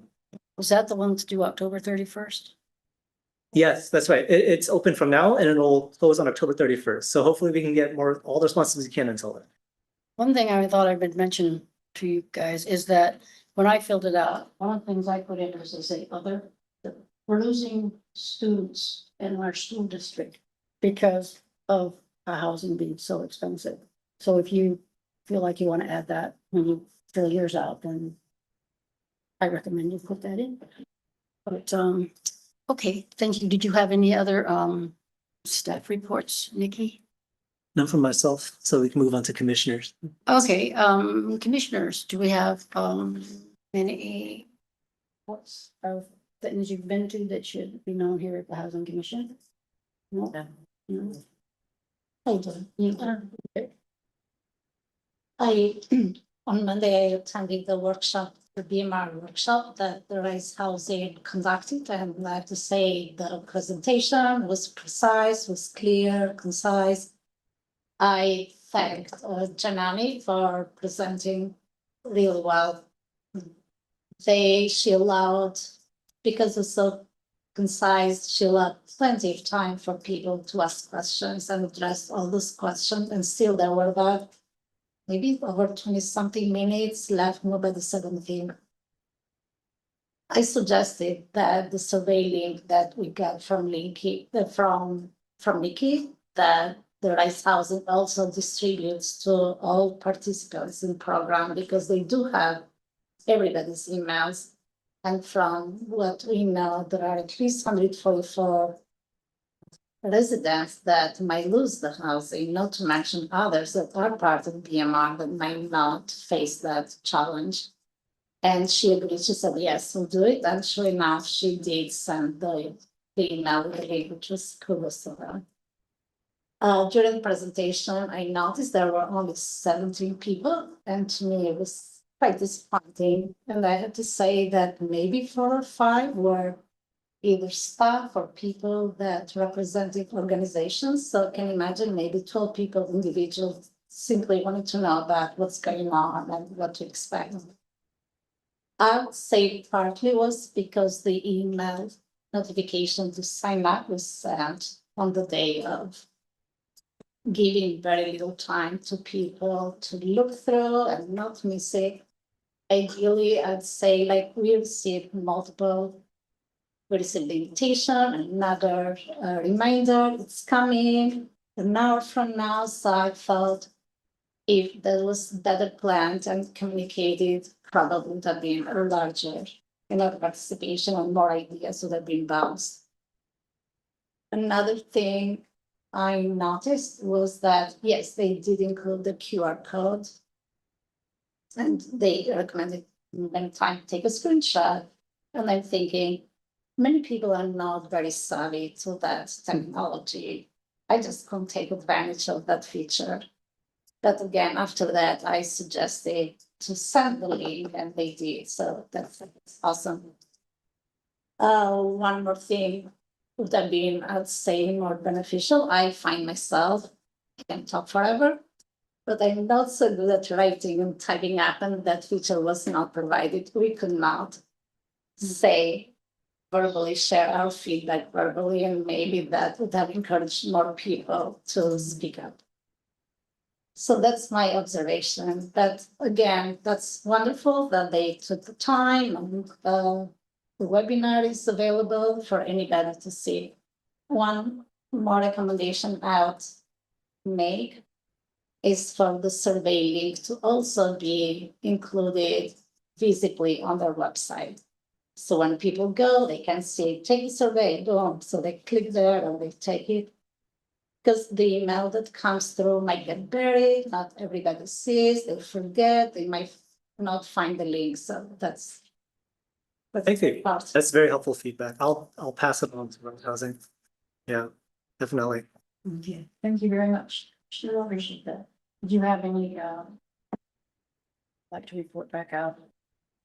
Was that the one that's due October 31st? Yes, that's right, it's open from now and it'll close on October 31st, so hopefully we can get all the responses we can until then. One thing I thought I would mention to you guys is that when I filled it out, one of the things I put in was to say other, that we're losing students in our school district because of our housing being so expensive. So if you feel like you want to add that when you fill yours out, then I recommend you put that in. But, okay, thank you. Did you have any other, staff reports, Nikki? None from myself, so we can move on to commissioners. Okay, commissioners, do we have, any reports of things you've been to that should be known here at the Housing Commission? No? No? Hold on. On Monday, I attended the workshop, the BMR workshop that the Rice Housing conducted, and I have to say the presentation was precise, was clear, concise. I thanked Janani for presenting really well. She allowed, because it's so concise, she allowed plenty of time for people to ask questions and address all those questions, and still there were about maybe over 20-something minutes left, more by the 17th. I suggested that the survey link that we got from from Nikki that the Rice Housing also distributes to all participants in program because they do have everybody's emails. And from what we know, there are at least 144 residents that might lose the housing, not to mention others that are part of BMR that might not face that challenge. And she agreed, she said, yes, we'll do it. And sure enough, she did send the email with the link, which was kudos to her. During the presentation, I noticed there were only 17 people, and to me it was quite disappointing. And I had to say that maybe 4 or 5 were either staff or people that represented organizations. So can you imagine maybe 12 people, individuals, simply wanted to know about what's going on and what to expect. I would say partly was because the email notification to sign up was sent on the day of, giving very little time to people to look through and not miss it. Ideally, I'd say like we received multiple, we received the invitation, another reminder, it's coming an hour from now. So I felt if that was better planned and communicated, probably would have been a larger, participation and more ideas would have been bounced. Another thing I noticed was that, yes, they did include the QR code. And they recommended many times take a screenshot. And I'm thinking, many people are not very savvy to that technology. I just couldn't take advantage of that feature. But again, after that, I suggested to send the link and they did. So that's awesome. One more thing would have been, I'd say, more beneficial. I find myself, I can talk forever, but I'm not so good at writing and typing up, and that feature was not provided. We could not say verbally, share our feedback verbally, and maybe that would have encouraged more people to speak up. So that's my observation. But again, that's wonderful that they took the time, and the webinar is available for anybody to see. One more recommendation I would make is for the survey link to also be included visibly on their website. So when people go, they can see, take the survey, boom. So they click there and they take it. Because the email that comes through might get buried, not everybody sees, they forget, they might not find the link. So that's Thank you. part. That's very helpful feedback. I'll pass it on to Rose Housing. Yeah, definitely. Okay, thank you very much. Sure, appreciate that. Do you have any, like to report back out?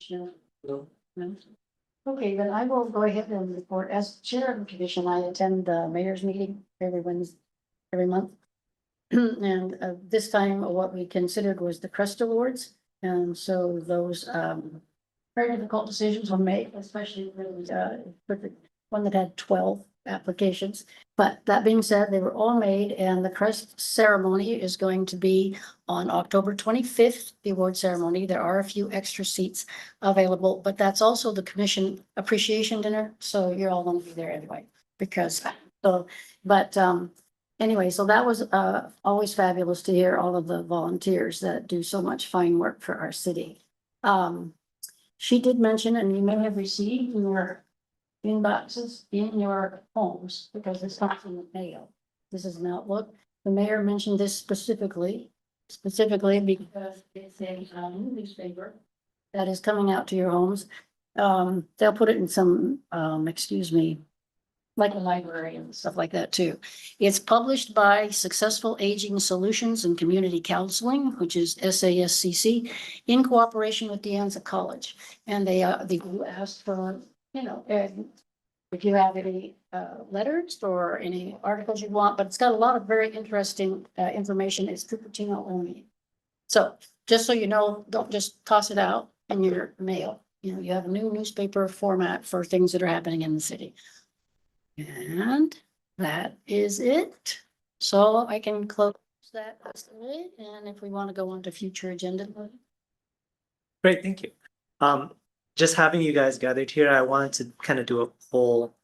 Sure. No. No? Okay, then I will go ahead and report. As chair of the commission, I attend the mayor's meeting every Wednesday, every month. And this time, what we considered was the Crest Awards. And so those very difficult decisions were made, especially for the one that had 12 applications. But that being said, they were all made, and the crest ceremony is going to be on October 25th, the award ceremony. There are a few extra seats available, but that's also the commission appreciation dinner. So you're all going to be there anyway, because so, but anyway, so that was always fabulous to hear all of the volunteers that do so much fine work for our city. She did mention, and you may have received your inboxes in your homes, because it's not in the mail. This is an Outlook. The mayor mentioned this specifically because it's a newspaper that is coming out to your homes. They'll put it in some, like a library and stuff like that too. It's published by Successful Aging Solutions and Community Counseling, which is SASCC, in cooperation with De Anza College. And they asked for, if you have any letters or any articles you want, but it's got a lot of very interesting information. It's Cupertino only. So just so you know, don't just toss it out in your mail. You have a new newspaper format for things that are happening in the city. And that is it. So I can close that, and if we want to go on to future agenda. Great, thank you. Just having you guys gathered here, I wanted to kind of do a poll.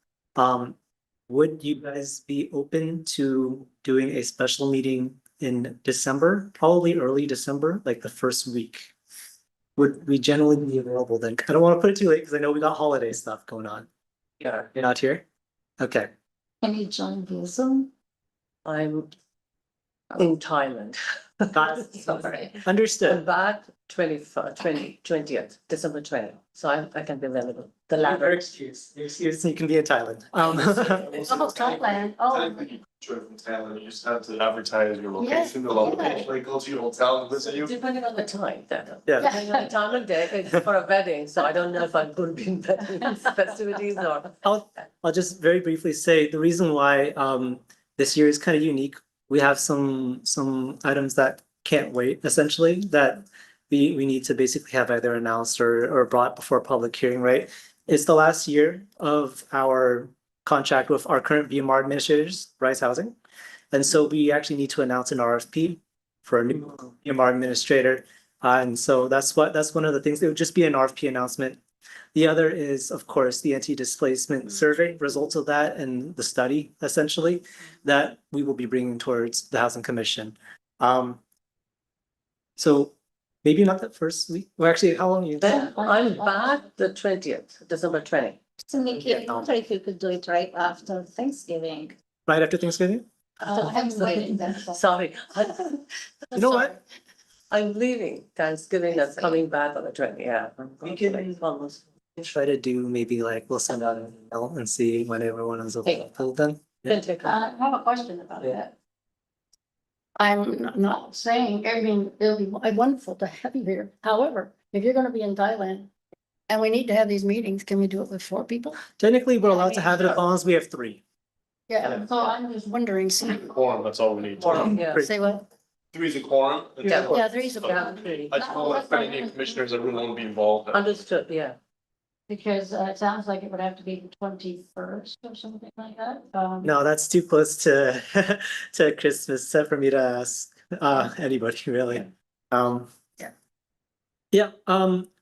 would you guys be open to doing a special meeting in December, probably early December, like the first week? Would we generally be available then? I don't want to put it too late because I know we got holiday stuff going on. Yeah, You're not here? Okay. Can you join via Zoom? I'm in Thailand. Sorry. I'm Understood. back 20th, December 20th, so I can be available. The Your latter. excuse. Your excuse, you can be in Thailand. Thailand. Oh. Trip from Thailand, you just have to advertise your Yes, location, the location, like go to your hotel and visit you. Depending on the time, then. Yeah. Depending on the time of day, it's for a wedding, so I don't know if I'm going to be in wedding festivities or. I'll just very briefly say the reason why this year is kind of unique. We have some items that can't wait, essentially, that we need to basically have either announced or brought before a public hearing, right? It's the last year of our contract with our current BMR administrators, Rise Housing. And so we actually need to announce an RFP for a new BMR administrator. And so that's one of the things. It would just be an RFP announcement. The other is, of course, the anti-displacement survey, results of that and the study, essentially, that we will be bringing towards the Housing Commission. So maybe not that first week. Well, actually, how long you? Then I'm back the 20th, December 20th. So Nikki, I wonder if you could do it right after Thanksgiving. Right after Thanksgiving? I'm waiting then. Sorry, You know what? I'm leaving Thanksgiving and coming back on the 20th, yeah. We can- Almost. Try to do maybe like, we'll send out an email and see when everyone is available then. Can take a- I have a question about Yeah. that. I'm not saying, I mean, it'll be wonderful to have you here. However, if you're gonna be in Thailand and we need to have these meetings, can we do it with 4 people? Technically, we're allowed to have it as long as we have 3. Yeah, so I'm just wondering, Quorum, that's all we need. Yeah. say what? Three's a quorum. Yeah. Yeah, 3's a Okay. problem. I just know if any commissioners that really want to be involved. Understood, yeah. Because it sounds like it would have to be the 21st or something like that. No, that's too close to to Christmas for me to ask anybody really. Yeah. Yeah,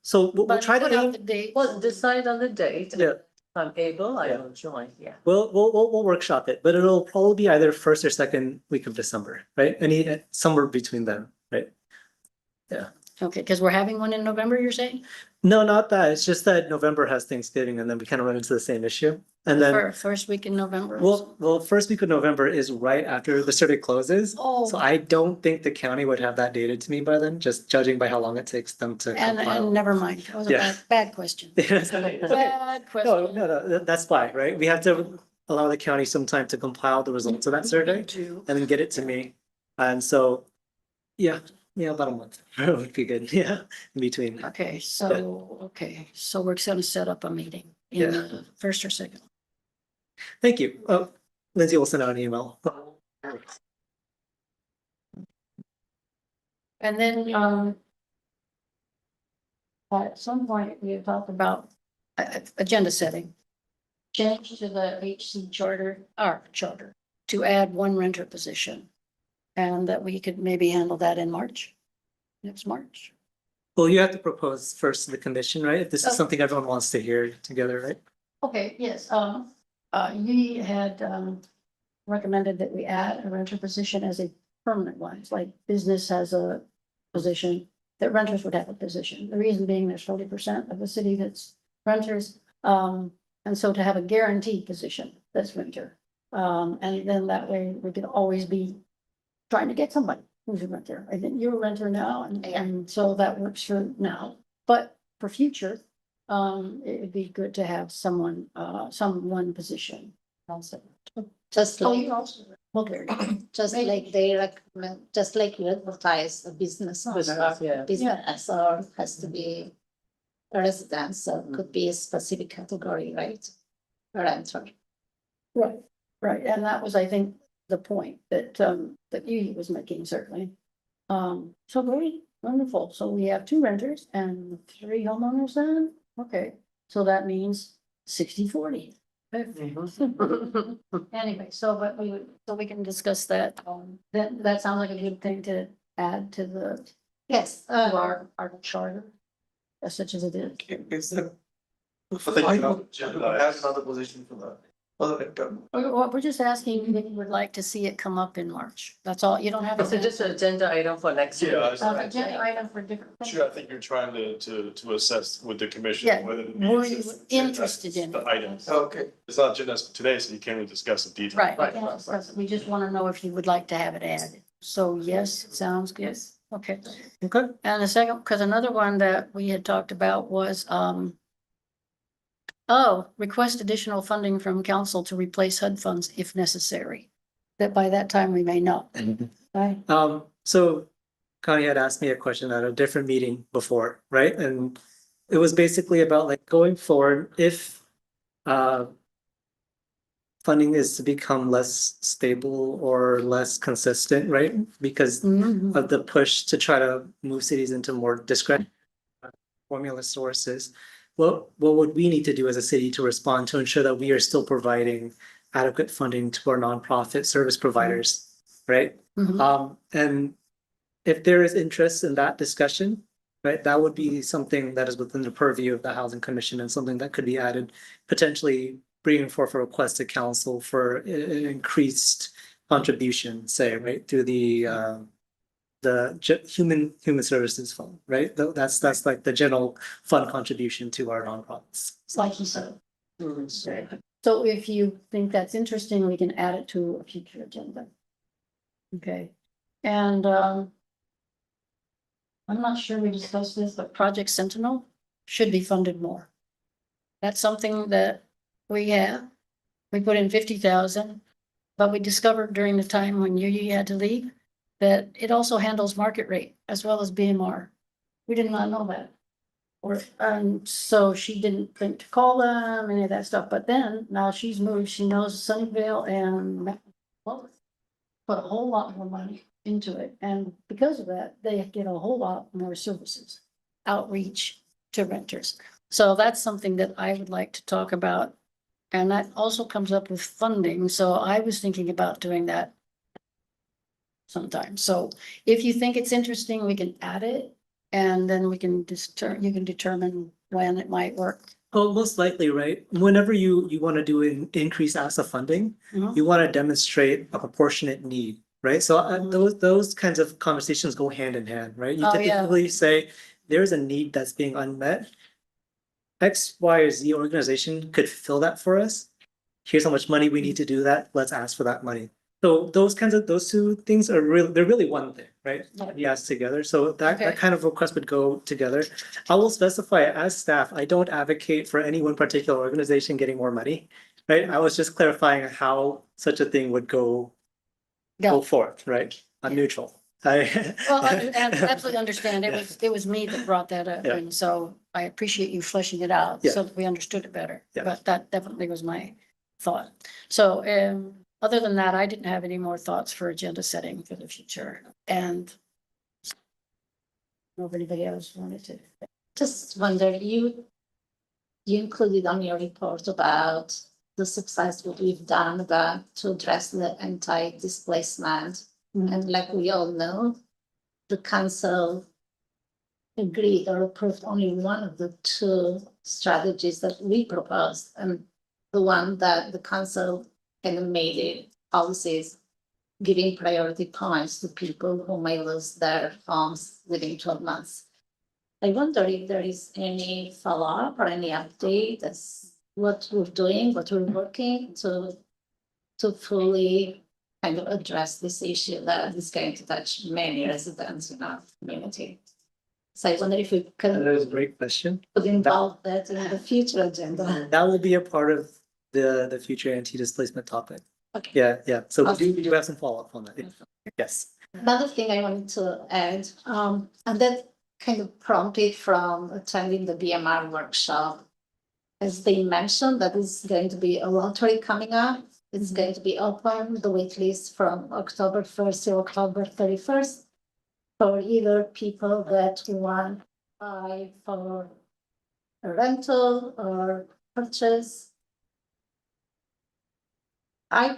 so we'll But try to put out aim, the date. Well, decide on the date. yeah, If I'm able, I Yeah. will join, yeah. we'll workshop it, but it'll probably be either first or second week of December, right? Somewhere between them, right? Okay, because we're having one in November, you're saying? No, not that. It's just that November has Thanksgiving and then we kind of run into the same issue. And then, First week in November. well, first week of November is right after the survey closes. Oh. So I don't think the county would have that dated to me by then, just judging by how long it takes them to And compile. never mind, that was a Yeah. bad question. Bad No, question. no, that's fine, right? We have to allow the county some time to compile the results of that survey and then get it to me. And so, yeah, about a month would be good, yeah, in between. Okay, so we're gonna set up a meeting in the first or second. Thank you. Lindsay will send out an email. And then, at some point, we had talked about agenda setting. Change to the HC charter, our charter, to add 1 renter position. And that we could maybe handle that in March, next March. Well, you have to propose first to the commission, right? If this Oh. is something everyone wants to hear together, right? Okay, yes, you had, recommended that we add a renter position as a permanent one, it's like business has a position, that renters would have a position. The reason being there's 40% of the city that's renters, and so to have a guaranteed position that's renter. And then that way we could always be trying to get somebody who's a renter. I think you're a renter now, and so that works for now, but for future, it would be good to have someone, one position also. Just Oh, like, you also, okay. just maybe. like they recommend, just like you advertise a business owner, Yeah. business or has to be a residence, so it could be a specific category, right? A renter. Right, right, and that was, I think, the point that, that you was making certainly. So great, wonderful, so we have 2 renters and 3 homeowners then, okay, so that means 60-40. Anyway, so but we can discuss that, that sounds like a good thing to add to the, Yes, to our charter. As such as it is. Is there? For the, add another position for that. for the winter. We're just asking if you would like to see it come up in March. That's all. You don't have. It's just an agenda item for next year. Yeah, I- Agenda item for different. Sure, I think you're trying to assess with the commission Yeah, whether. it were needs you to- interested in The it? items. Okay, It's not agenda today, so you can't really discuss the details. Right, Right, we just want to know if you would like to have it added. So yes, it sounds good. Okay. Okay. And the second, because another one that we had talked about was, oh, request additional funding from council to replace HUD funds if necessary. That by that time we may know. Right? So Connie had asked me a question at a different meeting before, right? And it was basically about like going forward, if funding is to become less stable or less consistent, right? Because Mhm. of the push to try to move cities into more discretionary formula sources. What would we need to do as a city to respond to ensure that we are still providing adequate funding to our nonprofit service providers, right? Mhm. And if there is interest in that discussion, right, that would be something that is within the purview of the Housing Commission and something that could be added, potentially bringing forth a request to council for an increased contribution, say, right, through the human services fund, right? That's like the general fund contribution to our nonprofits. It's like you said. Mhm. So if you think that's interesting, we can add it to a future agenda. Okay, and I'm not sure we discussed this, but Project Sentinel should be funded more. That's something that we have. We put in 50,000, but we discovered during the time when you had to leave that it also handles market rate as well as BMR. We did not know that. Or, so she didn't think to call them, any of that stuff, but then now she's moved, she knows Sunnyvale and well, put a whole lot more money into it, and because of that, they get a whole lot more services, outreach to renters. So that's something that I would like to talk about. And that also comes up with funding, so I was thinking about doing that sometime. So if you think it's interesting, we can add it, and then we can you can determine when it might work. Well, most likely, right? Whenever you want to do an increased ASSA funding, Mhm. you want to demonstrate a proportionate need, right? So Mhm. those kinds of conversations go hand in hand, right? You Oh, yeah. typically say there's a need that's being unmet. X, Y, or Z organization could fill that for us. Here's how much money we need to do that. Let's ask for that money. So those two things are they're really one thing, right? Yes, together. So that Okay. kind of request would go together. I will specify as staff, I don't advocate for any one particular organization getting more money, right? I was just clarifying how such a thing would go Go. forth, right? I'm neutral. Well, I absolutely understand. Yeah. It was me that brought that up, Yeah. and so I appreciate you fleshing it out Yeah. so that we understood it better. Yeah. But that definitely was my thought. So, other than that, I didn't have any more thoughts for agenda setting for the future. And I don't know if anybody else wanted to. Just wonder, you included on your report about the success what we've done to address the anti-displacement. And like we all know, the council agreed or approved only one of the two strategies that we proposed. And the one that the council kind of made it policies giving priority points to people who may lose their homes within 12 months. I wonder if there is any follow-up or any update as what we're doing, what we're working to fully kind of address this issue that is going to touch many residents in our community. So I wonder if we That can is a great question. involve that in the future agenda. That will be a part of the future anti-displacement topic. Okay. Yeah. So we do have some follow-up on that. Yes. Another thing I wanted to add, and that kind of prompted from attending the BMR workshop, as they mentioned that is going to be a lottery coming up. It's going to be open, the wait list from October 1st to October 31st for either people that want to buy for a rental or purchase. I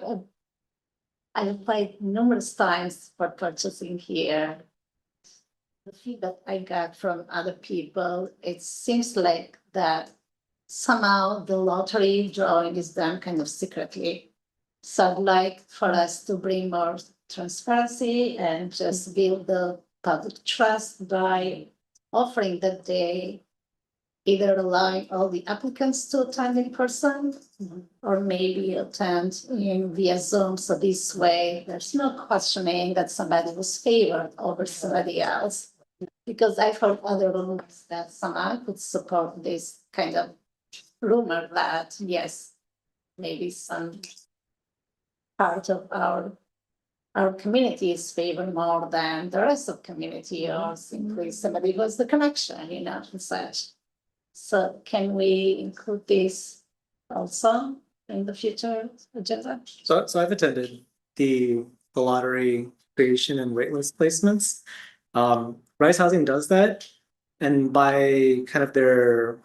applied numerous times for purchasing here. The feedback I got from other people, it seems like that somehow the lottery drawing is done kind of secretly. So I'd like for us to bring more transparency and just build the public trust by offering that they either allowing all the applicants to attend in person or maybe attend in via Zoom. So this way, there's no questioning that somebody was favored over somebody else. Because I've heard other rumors that somehow could support this kind of rumor that, yes, maybe some part of our community is favored more than the rest of community, or simply somebody was the connection, and such. So can we include this also in the future agenda? So I've attended the lottery creation and waitlist placements. Rise Housing does that, and by kind of their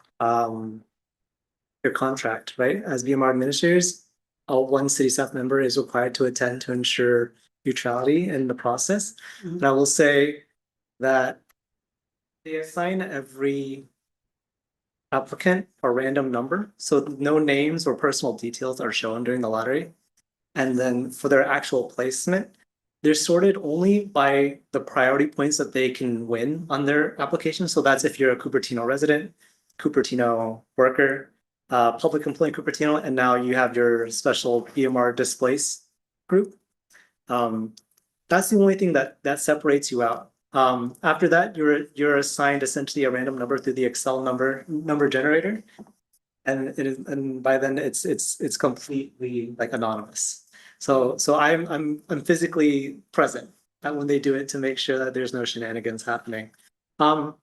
contract, right? As BMR administrators, one city staff member is required to attend to ensure neutrality in the process. Mhm. And I will say that they assign every applicant a random number, so no names or personal details are shown during the lottery. And then for their actual placement, they're sorted only by the priority points that they can win on their application. So that's if you're a Cupertino resident, Cupertino worker, public employee in Cupertino, and now you have your special BMR displaced group. That's the only thing that separates you out. After that, you're assigned essentially a random number through the Excel number generator. And by then it's completely like anonymous. So I'm physically present when they do it to make sure that there's no shenanigans happening. I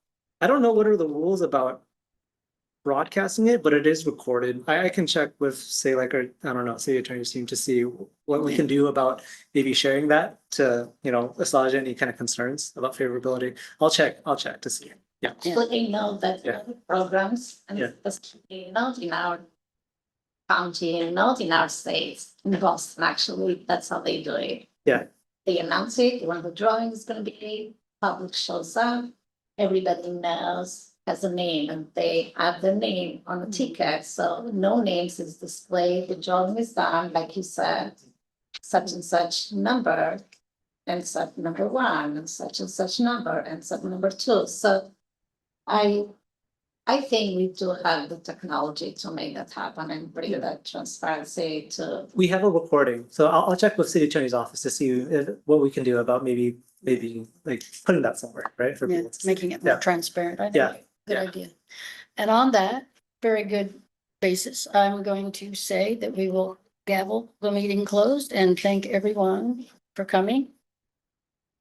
don't know what are the rules about broadcasting it, but it is recorded. I can check with, say, like our, I don't know, city attorney's team to see what we can do about maybe sharing that to, assuage any kind of concerns about favorability. I'll check to see. Yeah. Let me know that Yeah. other programs and Yeah. especially not in our county and not in our states, in Boston, actually, that's how they do it. Yeah. They announce it when the drawing is gonna be, public shows up, everybody knows has a name and they have the name on the ticket, so no names is displayed, the drawing is done, like you said, such and such number, and such number one, and such number, and such number two, so I think we do have the technology to make that happen and bring that transparency to. We have a recording, so I'll check with city attorney's office to see what we can do about maybe like putting that somewhere, right? For Yeah, people to see. making it more Yeah. transparent. I think. Yeah. Good Yeah. idea. And on that very good basis, I'm going to say that we will gavel the meeting closed and thank everyone for coming.